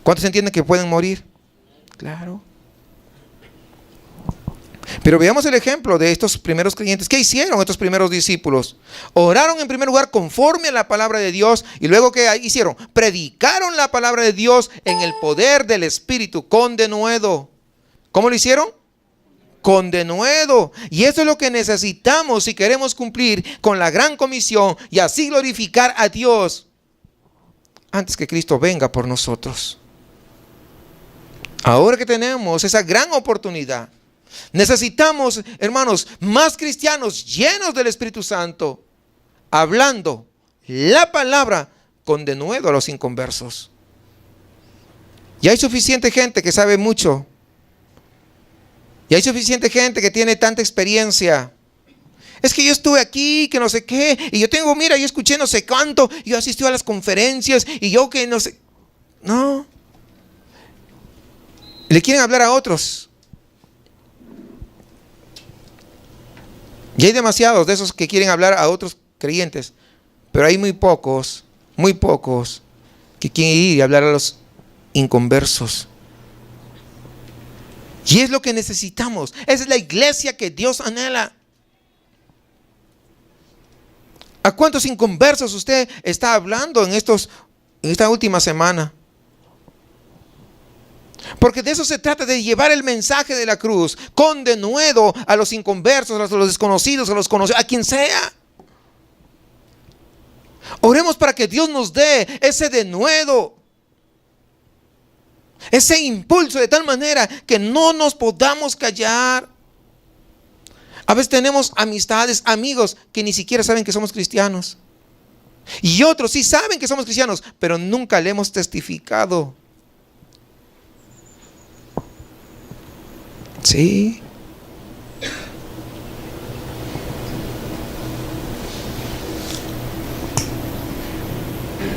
¿Cuántos entienden que pueden morir? Claro. Pero veamos el ejemplo de estos primeros creyentes. ¿Qué hicieron estos primeros discípulos? Oraron en primer lugar conforme a la palabra de Dios. Y luego ¿qué hicieron? Predicaron la palabra de Dios en el poder del Espíritu, con denuedo. ¿Cómo lo hicieron? Con denuedo. Y eso es lo que necesitamos si queremos cumplir con la gran comisión y así glorificar a Dios antes que Cristo venga por nosotros. Ahora que tenemos esa gran oportunidad, necesitamos, hermanos, más cristianos llenos del Espíritu Santo, hablando la palabra con denuedo a los inconversos. Y hay suficiente gente que sabe mucho. Y hay suficiente gente que tiene tanta experiencia. Es que yo estuve aquí, que no sé qué, y yo tengo, mira, yo escuché no sé cuánto, yo asistí a las conferencias, y yo que no sé. No. Le quieren hablar a otros. Y hay demasiados de esos que quieren hablar a otros creyentes, pero hay muy pocos que quieren ir y hablar a los inconversos. Y es lo que necesitamos. Esa es la iglesia que Dios anhela. ¿A cuántos inconversos usted está hablando en esta última semana? Porque de eso se trata, de llevar el mensaje de la cruz con denuedo a los inconversos, a los desconocidos, a los conocidos, a quien sea. Oremos para que Dios nos dé ese denuedo, ese impulso, de tal manera que no nos podamos callar. A veces tenemos amistades, amigos que ni siquiera saben que somos cristianos. Y otros sí saben que somos cristianos, pero nunca le hemos testificado. Sí.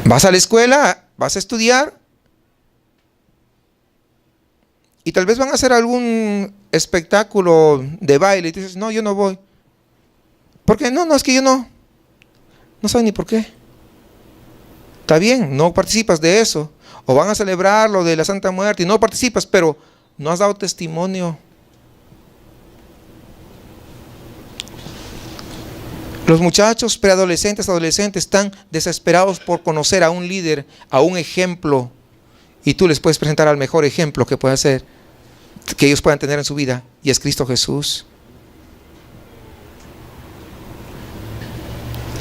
Vas a la escuela, vas a estudiar y tal vez van a hacer algún espectáculo de baile y dices, no, yo no voy. ¿Por qué? No, es que yo no sé ni por qué. Está bien, no participas de eso. O van a celebrar lo de la Santa Muerte y no participas, pero no has dado testimonio. Los muchachos preadolescentes, adolescentes están desesperados por conocer a un líder, a un ejemplo. Y tú les puedes presentar al mejor ejemplo que pueda ser, que ellos puedan tener en su vida. Y es Cristo Jesús.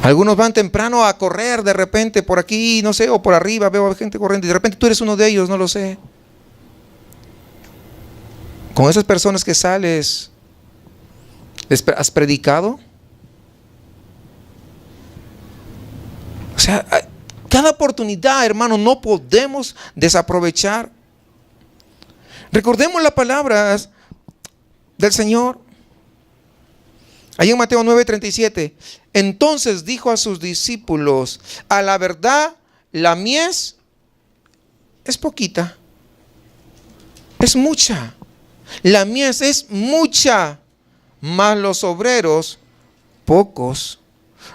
Algunos van temprano a correr de repente por aquí, no sé, o por arriba, veo a gente corriendo. Y de repente tú eres uno de ellos, no lo sé. Con esas personas que sales, ¿has predicado? O sea, cada oportunidad, hermano, no podemos desaprovechar. Recordemos las palabras del Señor. Ahí en Mateo 9:37. Entonces dijo a sus discípulos, a la verdad, la mies es poquita, es mucha. La mies es mucha, mas los obreros pocos.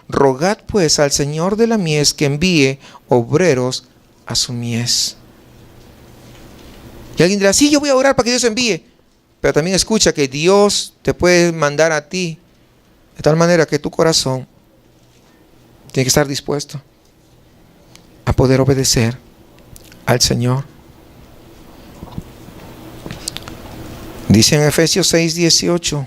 Rogad pues al Señor de la mies que envíe obreros a su mies. Y alguien dirá, sí, yo voy a orar para que Dios envíe. Pero también escucha que Dios te puede mandar a ti, de tal manera que tu corazón tiene que estar dispuesto a poder obedecer al Señor. Dice en Efesios 6:18,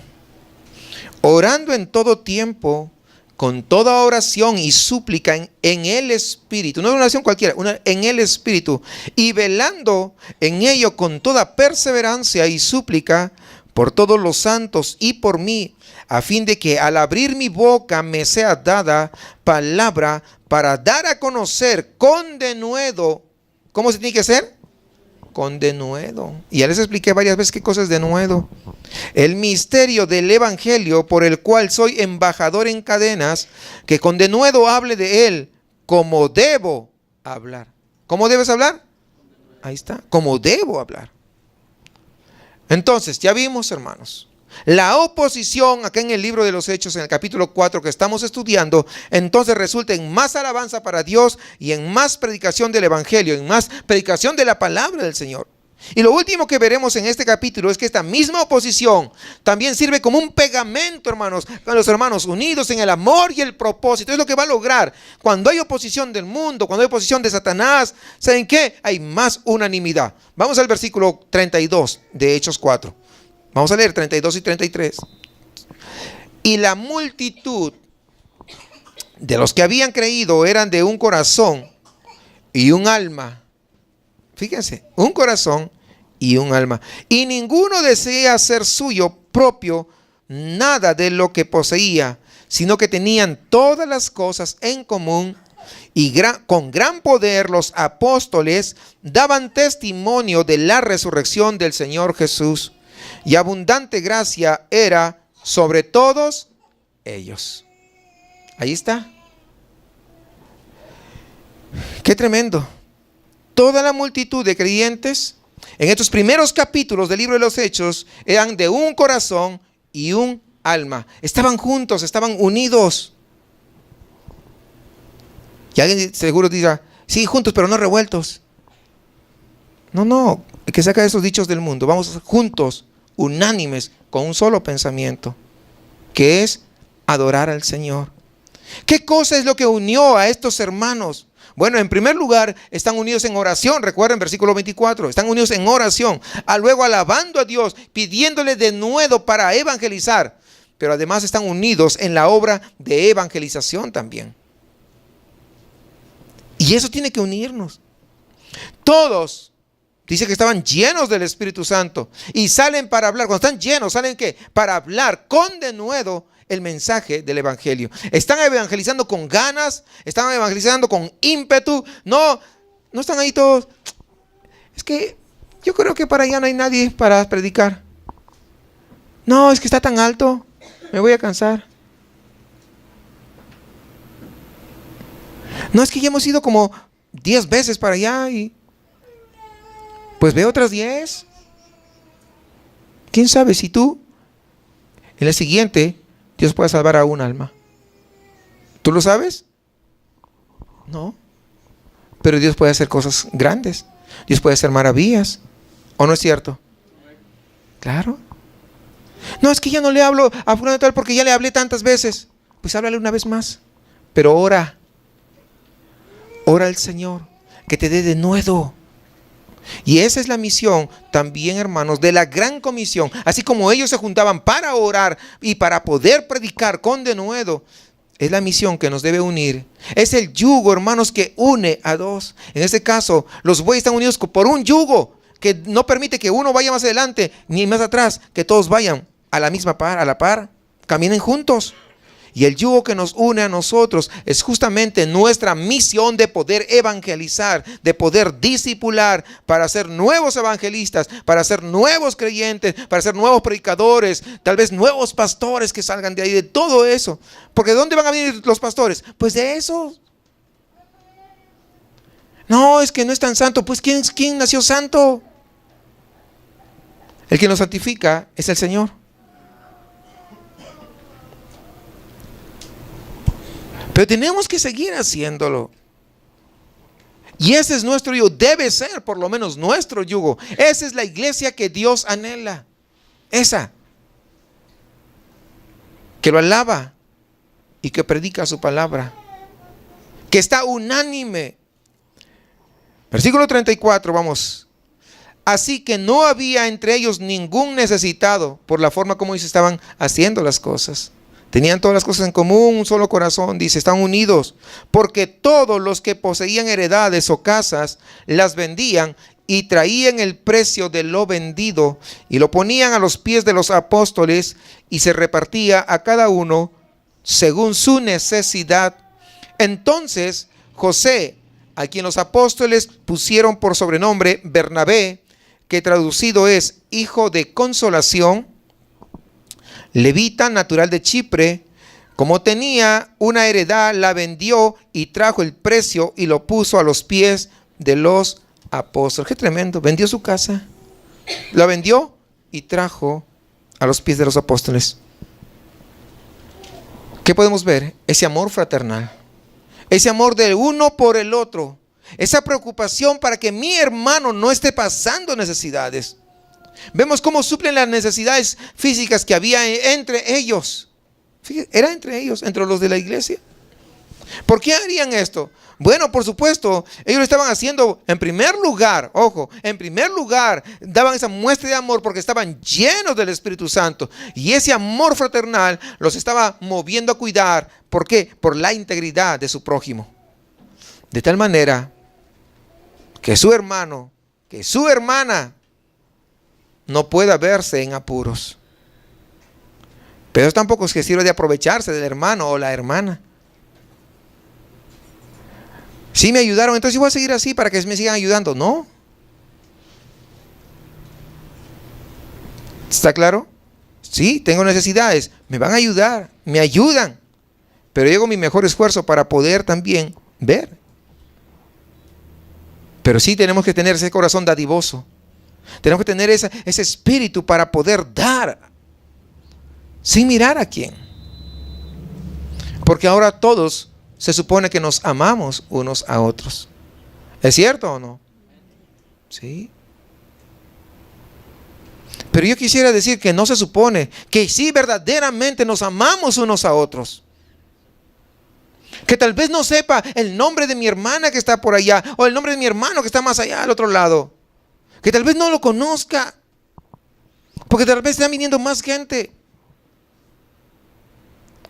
orando en todo tiempo, con toda oración y súplica en el Espíritu, no es una oración cualquiera, en el Espíritu, y velando en ello con toda perseverancia y súplica por todos los santos y por mí, a fin de que al abrir mi boca me sea dada palabra para dar a conocer con denuedo. ¿Cómo se tiene que hacer? Con denuedo. Y ya les expliqué varias veces qué cosa es denuedo. El misterio del evangelio por el cual soy embajador en cadenas, que con denuedo hable de él como debo hablar. ¿Cómo debes hablar? Ahí está, como debo hablar. Entonces, ya vimos, hermanos, la oposición acá en el libro de los Hechos, en el capítulo 4 que estamos estudiando, entonces resulta en más alabanza para Dios y en más predicación del evangelio, en más predicación de la palabra del Señor. Y lo último que veremos en este capítulo es que esta misma oposición también sirve como un pegamento, hermanos, con los hermanos unidos en el amor y el propósito. Es lo que va a lograr. Cuando hay oposición del mundo, cuando hay oposición de Satanás, ¿saben qué? Hay más unanimidad. Vamos al versículo 32 de Hechos 4. Vamos a leer 32 y 33. Y la multitud de los que habían creído eran de un corazón y un alma. Fíjense, un corazón y un alma. Y ninguno desea hacer suyo propio nada de lo que poseía, sino que tenían todas las cosas en común. Y con gran poder los apóstoles daban testimonio de la resurrección del Señor Jesús. Y abundante gracia era sobre todos ellos. Ahí está. Qué tremendo. Toda la multitud de creyentes en estos primeros capítulos del libro de los Hechos eran de un corazón y un alma. Estaban juntos, estaban unidos. Y alguien seguro dirá, sí, juntos pero no revueltos. No, que saca esos dichos del mundo. Vamos juntos, unánimes, con un solo pensamiento, que es adorar al Señor. ¿Qué cosa es lo que unió a estos hermanos? Bueno, en primer lugar, están unidos en oración. Recuerden, versículo 24, están unidos en oración. Luego alabando a Dios, pidiéndole denuedo para evangelizar. Pero además están unidos en la obra de evangelización también. Y eso tiene que unirnos. Todos, dice que estaban llenos del Espíritu Santo y salen para hablar. Cuando están llenos, ¿salen qué? Para hablar con denuedo el mensaje del evangelio. Están evangelizando con ganas, están evangelizando con ímpetu. No están ahí todos. Es que yo creo que para allá no hay nadie para predicar. No, es que está tan alto, me voy a cansar. No, es que ya hemos ido como 10 veces para allá y pues ve otras 10. ¿Quién sabe si tú en la siguiente Dios puede salvar a un alma? ¿Tú lo sabes? No. Pero Dios puede hacer cosas grandes. Dios puede hacer maravillas. ¿O no es cierto? Claro. No, es que ya no le hablo a fulano de tal porque ya le hablé tantas veces. Pues háblale una vez más. Pero ora. Ora al Señor que te dé de nuevo. Y esa es la misión también, hermanos, de la gran comisión. Así como ellos se juntaban para orar y para poder predicar con denuedo, es la misión que nos debe unir. Es el yugo, hermanos, que une a dos. En este caso, los bueyes están unidos por un yugo que no permite que uno vaya más adelante ni más atrás, que todos vayan a la misma par, a la par, caminen juntos. Y el yugo que nos une a nosotros es justamente nuestra misión de poder evangelizar, de poder discipular, para ser nuevos evangelistas, para ser nuevos creyentes, para ser nuevos predicadores, tal vez nuevos pastores que salgan de ahí, de todo eso. Porque ¿de dónde van a venir los pastores? Pues de eso. No, es que no es tan santo. Pues ¿quién nació santo? El que nos santifica es el Señor. Pero tenemos que seguir haciéndolo. Y ese es nuestro yugo. Debe ser por lo menos nuestro yugo. Esa es la iglesia que Dios anhela. Esa. Que lo alaba y que predica su palabra. Que está unánime. Versículo 34, vamos. Así que no había entre ellos ningún necesitado por la forma como ellos estaban haciendo las cosas. Tenían todas las cosas en común, un solo corazón, dice, están unidos, porque todos los que poseían heredades o casas las vendían y traían el precio de lo vendido y lo ponían a los pies de los apóstoles y se repartía a cada uno según su necesidad. Entonces José, a quien los apóstoles pusieron por sobrenombre Bernabé, que traducido es hijo de consolación, levita, natural de Chipre, como tenía una heredad, la vendió y trajo el precio y lo puso a los pies de los apóstoles. Qué tremendo, vendió su casa, la vendió y trajo a los pies de los apóstoles. ¿Qué podemos ver? Ese amor fraternal, ese amor del uno por el otro, esa preocupación para que mi hermano no esté pasando necesidades. Vemos cómo suplen las necesidades físicas que había entre ellos. Fíjense, era entre ellos, entre los de la iglesia. ¿Por qué harían esto? Bueno, por supuesto, ellos lo estaban haciendo en primer lugar, ojo, en primer lugar, daban esa muestra de amor porque estaban llenos del Espíritu Santo. Y ese amor fraternal los estaba moviendo a cuidar. ¿Por qué? Por la integridad de su prójimo. De tal manera que su hermano, que su hermana, no pueda verse en apuros. Pero tampoco es que sirve de aprovecharse del hermano o la hermana. Sí me ayudaron, entonces yo voy a seguir así para que me sigan ayudando. No. ¿Está claro? Sí, tengo necesidades. Me van a ayudar, me ayudan. Pero yo hago mi mejor esfuerzo para poder también ver. Pero sí tenemos que tener ese corazón dadivoso. Tenemos que tener ese espíritu para poder dar sin mirar a quién. Porque ahora todos se supone que nos amamos unos a otros. ¿Es cierto o no? Sí. Pero yo quisiera decir que no se supone, que sí verdaderamente nos amamos unos a otros. Que tal vez no sepa el nombre de mi hermana que está por allá, o el nombre de mi hermano que está más allá al otro lado. Que tal vez no lo conozca, porque tal vez está viniendo más gente.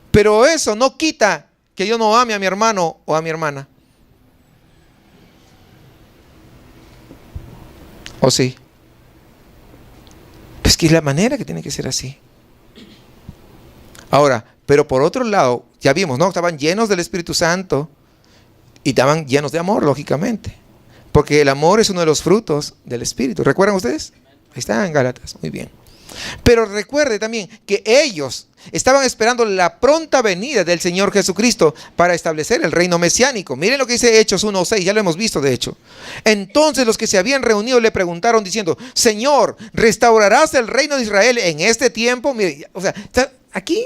Pero eso no quita que yo no ame a mi hermano o a mi hermana. ¿O sí? Pues que es la manera que tiene que ser así. Ahora, pero por otro lado, ya vimos, ¿no? Estaban llenos del Espíritu Santo y estaban llenos de amor, lógicamente. Porque el amor es uno de los frutos del Espíritu. ¿Recuerdan ustedes? Ahí está en Gálatas, muy bien. Pero recuerde también que ellos estaban esperando la pronta venida del Señor Jesucristo para establecer el reino mesiánico. Miren lo que dice Hechos 1:6, ya lo hemos visto de hecho. Entonces los que se habían reunido le preguntaron diciendo: Señor, ¿restaurarás el reino de Israel en este tiempo? Mire, o sea, está aquí.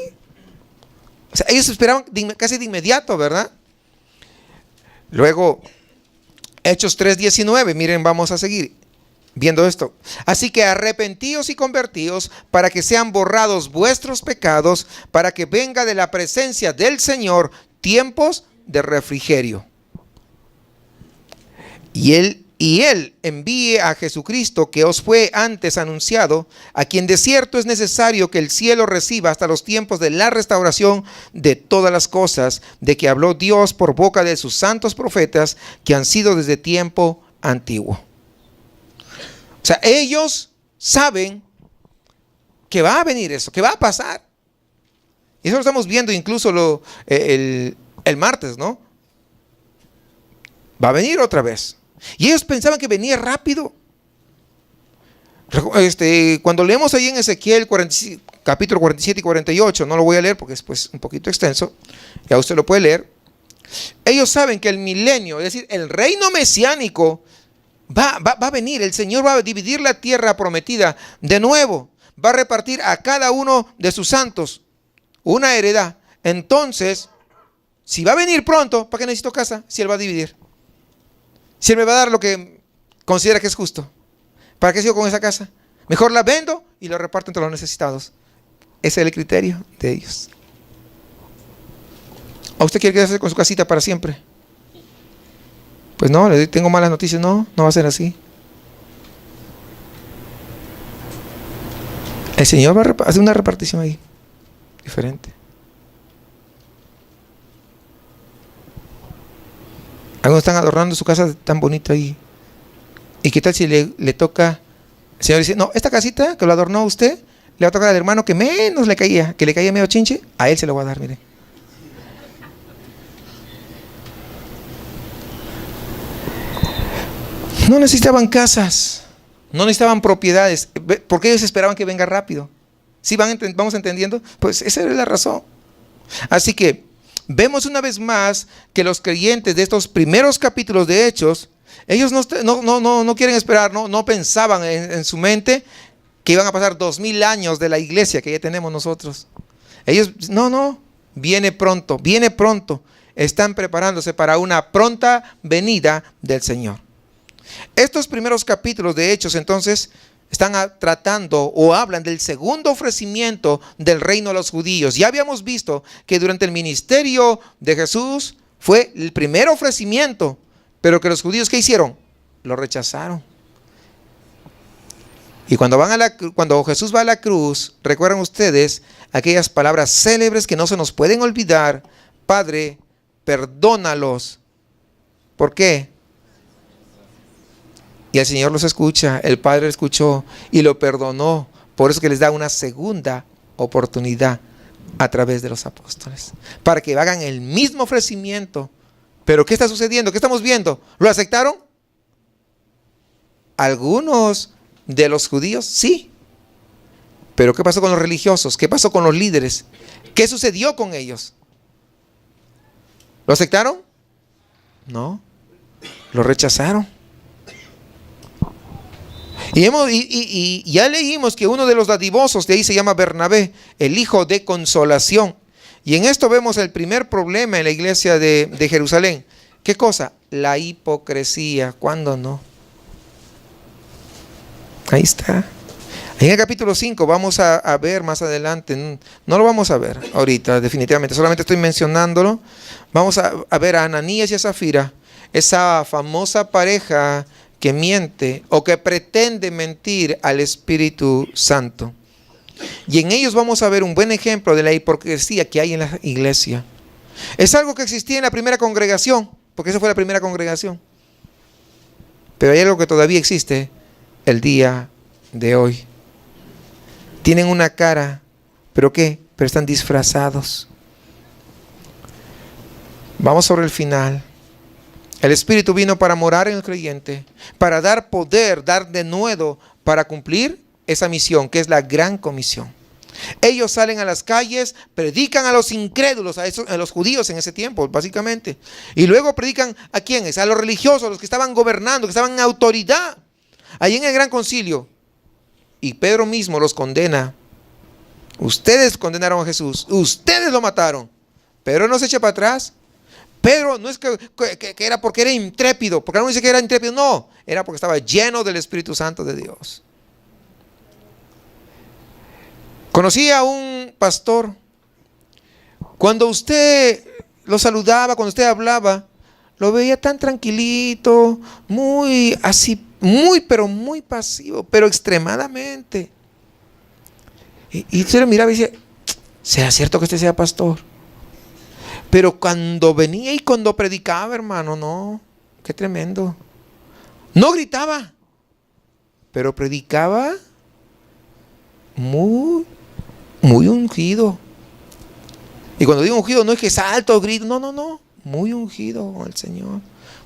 O sea, ellos esperaban casi de inmediato, ¿verdad? Luego, Hechos 3:19, miren, vamos a seguir viendo esto. Así que arrepentíos y convertíos para que sean borrados vuestros pecados, para que venga de la presencia del Señor tiempos de refrigerio. Y Él envíe a Jesucristo, que os fue antes anunciado, a quien de cierto es necesario que el cielo reciba hasta los tiempos de la restauración de todas las cosas, de que habló Dios por boca de sus santos profetas, que han sido desde tiempo antiguo. O sea, ellos saben que va a venir eso, que va a pasar. Y eso lo estamos viendo incluso el martes, ¿no? Va a venir otra vez. Y ellos pensaban que venía rápido. Cuando leemos ahí en Ezequiel capítulo 47 y 48, no lo voy a leer porque es pues un poquito extenso, ya usted lo puede leer. Ellos saben que el milenio, es decir, el reino mesiánico, va a venir. El Señor va a dividir la tierra prometida de nuevo. Va a repartir a cada uno de sus santos una heredad. Entonces, si va a venir pronto, ¿para qué necesito casa? Si Él va a dividir. Si Él me va a dar lo que considera que es justo, ¿para qué sigo con esa casa? Mejor la vendo y la reparto entre los necesitados. Ese es el criterio de ellos. ¿A usted quiere quedarse con su casita para siempre? Pues no, le tengo malas noticias. No va a ser así. El Señor va a hacer una repartición ahí diferente. Algunos están adornando su casa tan bonita ahí. ¿Y qué tal si le toca? El Señor dice: no, esta casita que lo adornó usted, le va a tocar al hermano que menos le caía, que le caía medio chinche, a él se lo va a dar, mire. No necesitaban casas, no necesitaban propiedades, porque ellos esperaban que venga rápido. ¿Sí vamos entendiendo? Pues esa era la razón. Así que vemos una vez más que los creyentes de estos primeros capítulos de Hechos, ellos no quieren esperar, no pensaban en su mente que iban a pasar 2000 años de la iglesia que ya tenemos nosotros. Ellos, viene pronto, están preparándose para una pronta venida del Señor. Estos primeros capítulos de Hechos entonces están tratando o hablan del segundo ofrecimiento del reino a los judíos. Ya habíamos visto que durante el ministerio de Jesús fue el primer ofrecimiento, pero que los judíos, ¿qué hicieron? Lo rechazaron. Y cuando Jesús va a la cruz, recuerdan ustedes aquellas palabras célebres que no se nos pueden olvidar: Padre, perdónalos. ¿Por qué? Y el Señor los escucha, el Padre lo escuchó y lo perdonó. Por eso que les da una segunda oportunidad a través de los apóstoles, para que hagan el mismo ofrecimiento. Pero ¿qué está sucediendo? ¿Qué estamos viendo? ¿Lo aceptaron? Algunos de los judíos, sí. Pero ¿qué pasó con los religiosos? ¿Qué pasó con los líderes? ¿Qué sucedió con ellos? ¿Lo aceptaron? No, lo rechazaron. Y ya leímos que uno de los dadivosos de ahí se llama Bernabé, el hijo de consolación. Y en esto vemos el primer problema en la iglesia de Jerusalén. ¿Qué cosa? La hipocresía. ¿Cuándo no? Ahí está. En el capítulo 5 vamos a ver más adelante. No lo vamos a ver ahorita definitivamente, solamente estoy mencionándolo. Vamos a ver a Ananías y a Zafira, esa famosa pareja que miente o que pretende mentir al Espíritu Santo. Y en ellos vamos a ver un buen ejemplo de la hipocresía que hay en la iglesia. Es algo que existía en la primera congregación, porque esa fue la primera congregación. Pero hay algo que todavía existe el día de hoy. Tienen una cara, ¿pero qué? Pero están disfrazados. Vamos sobre el final. El Espíritu vino para morar en el creyente, para dar poder, dar denuedo, para cumplir esa misión, que es la gran comisión. Ellos salen a las calles, predican a los incrédulos, a los judíos en ese tiempo, básicamente. Y luego predican ¿a quiénes? A los religiosos, a los que estaban gobernando, que estaban en autoridad. Ahí en el gran concilio. Y Pedro mismo los condena. Ustedes condenaron a Jesús, ustedes lo mataron. Pedro no se echa para atrás. Pedro no es que era porque era intrépido, porque no dice que era intrépido, no, era porque estaba lleno del Espíritu Santo de Dios. Conocí a un pastor. Cuando usted lo saludaba, cuando usted hablaba, lo veía tan tranquilito, muy así, pero muy pasivo, pero extremadamente. Y usted lo miraba y decía, ¿será cierto que usted sea pastor? Pero cuando venía y cuando predicaba, hermano, no, qué tremendo. No gritaba, pero predicaba muy ungido. Y cuando digo ungido, no es que salto o grito, no, muy ungido con el Señor,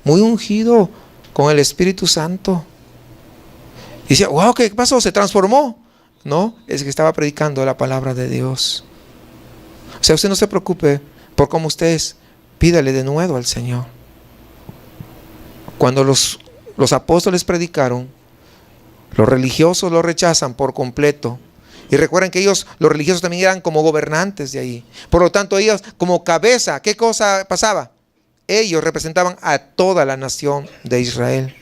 muy ungido con el Espíritu Santo. Y decía, wow, ¿qué pasó? ¿Se transformó? No, es que estaba predicando la palabra de Dios. O sea, usted no se preocupe por cómo usted es, pídale de nuevo al Señor. Cuando los apóstoles predicaron, los religiosos lo rechazan por completo. Y recuerden que ellos, los religiosos, también eran como gobernantes de ahí. Por lo tanto, ellos como cabeza, ¿qué cosa pasaba? Ellos representaban a toda la nación de Israel.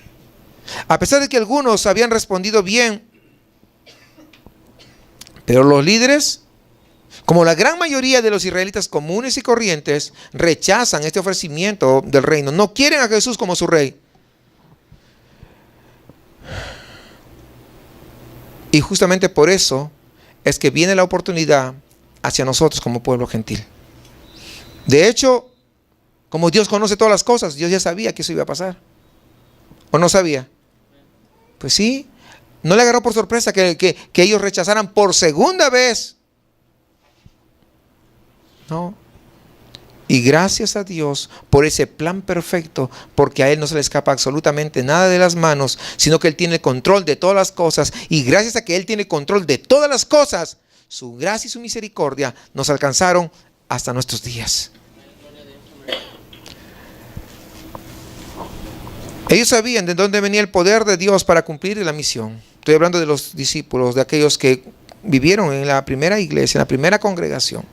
A pesar de que algunos habían respondido bien, pero los líderes, como la gran mayoría de los israelitas comunes y corrientes, rechazan este ofrecimiento del reino. No quieren a Jesús como su rey. Y justamente por eso es que viene la oportunidad hacia nosotros como pueblo gentil. De hecho, como Dios conoce todas las cosas, Dios ya sabía que eso iba a pasar. ¿O no sabía? Pues sí, no le agarró por sorpresa que ellos rechazaran por segunda vez. No. Y gracias a Dios por ese plan perfecto, porque a Él no se le escapa absolutamente nada de las manos, sino que Él tiene el control de todas las cosas. Y gracias a que Él tiene control de todas las cosas, su gracia y su misericordia nos alcanzaron hasta nuestros días. Ellos sabían de dónde venía el poder de Dios para cumplir la misión. Estoy hablando de los discípulos, de aquellos que vivieron en la primera iglesia, en la primera congregación.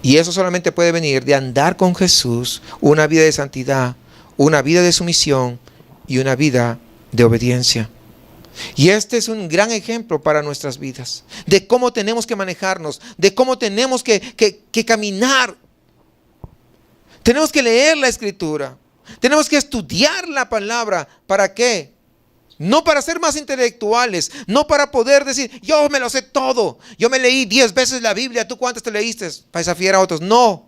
Y eso solamente puede venir de andar con Jesús, una vida de santidad, una vida de sumisión y una vida de obediencia. Y este es un gran ejemplo para nuestras vidas, de cómo tenemos que manejarnos, de cómo tenemos que caminar. Tenemos que leer la Escritura, tenemos que estudiar la palabra. ¿Para qué? No para ser más intelectuales, no para poder decir, yo me lo sé todo, yo me leí 10 veces la Biblia, ¿tú cuántas te leíste? Para desafiar a otros. No,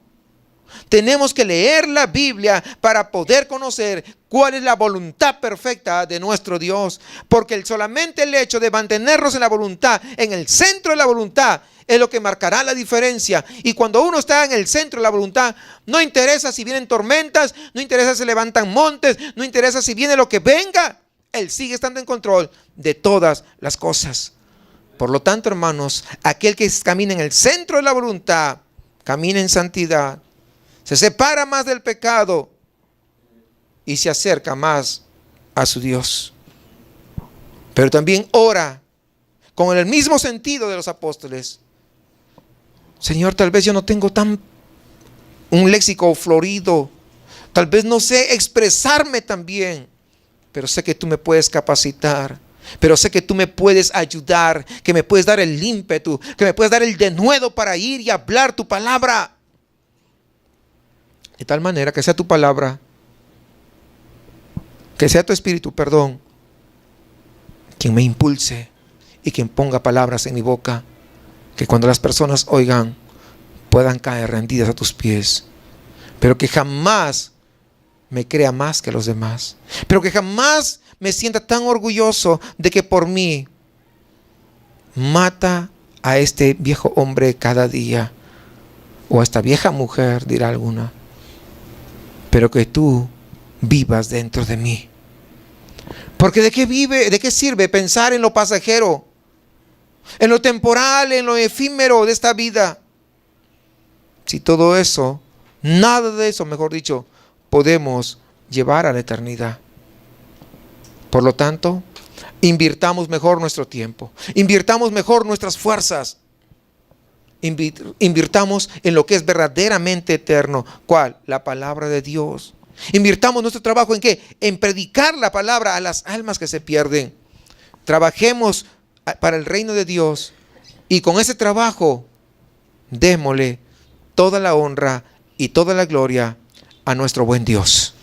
tenemos que leer la Biblia para poder conocer cuál es la voluntad perfecta de nuestro Dios, porque solamente el hecho de mantenernos en la voluntad, en el centro de la voluntad, es lo que marcará la diferencia. Y cuando uno está en el centro de la voluntad, no interesa si vienen tormentas, no interesa si levantan montes, no interesa si viene lo que venga, Él sigue estando en control de todas las cosas. Por lo tanto, hermanos, aquel que camina en el centro de la voluntad, camina en santidad, se separa más del pecado y se acerca más a su Dios. Pero también ora con el mismo sentido de los apóstoles. Señor, tal vez yo no tengo un léxico florido, tal vez no sé expresarme tan bien, pero sé que tú me puedes capacitar, pero sé que tú me puedes ayudar, que me puedes dar el ímpetu, que me puedes dar el denuedo para ir y hablar tu palabra. De tal manera que sea tu palabra, que sea tu espíritu, quien me impulse y quien ponga palabras en mi boca, que cuando las personas oigan puedan caer rendidas a tus pies, pero que jamás me crea más que los demás, pero que jamás me sienta tan orgulloso de que por mí mata a este viejo hombre cada día, o a esta vieja mujer, dirá alguna, pero que tú vivas dentro de mí. Porque ¿de qué sirve pensar en lo pasajero, en lo temporal, en lo efímero de esta vida, si todo eso, nada de eso, mejor dicho, podemos llevar a la eternidad? Por lo tanto, invirtamos mejor nuestro tiempo, invirtamos mejor nuestras fuerzas, invirtamos en lo que es verdaderamente eterno. ¿Cuál? La palabra de Dios. Invirtamos nuestro trabajo ¿en qué? En predicar la palabra a las almas que se pierden. Trabajemos para el reino de Dios y con ese trabajo démosle toda la honra y toda la gloria a nuestro buen Dios.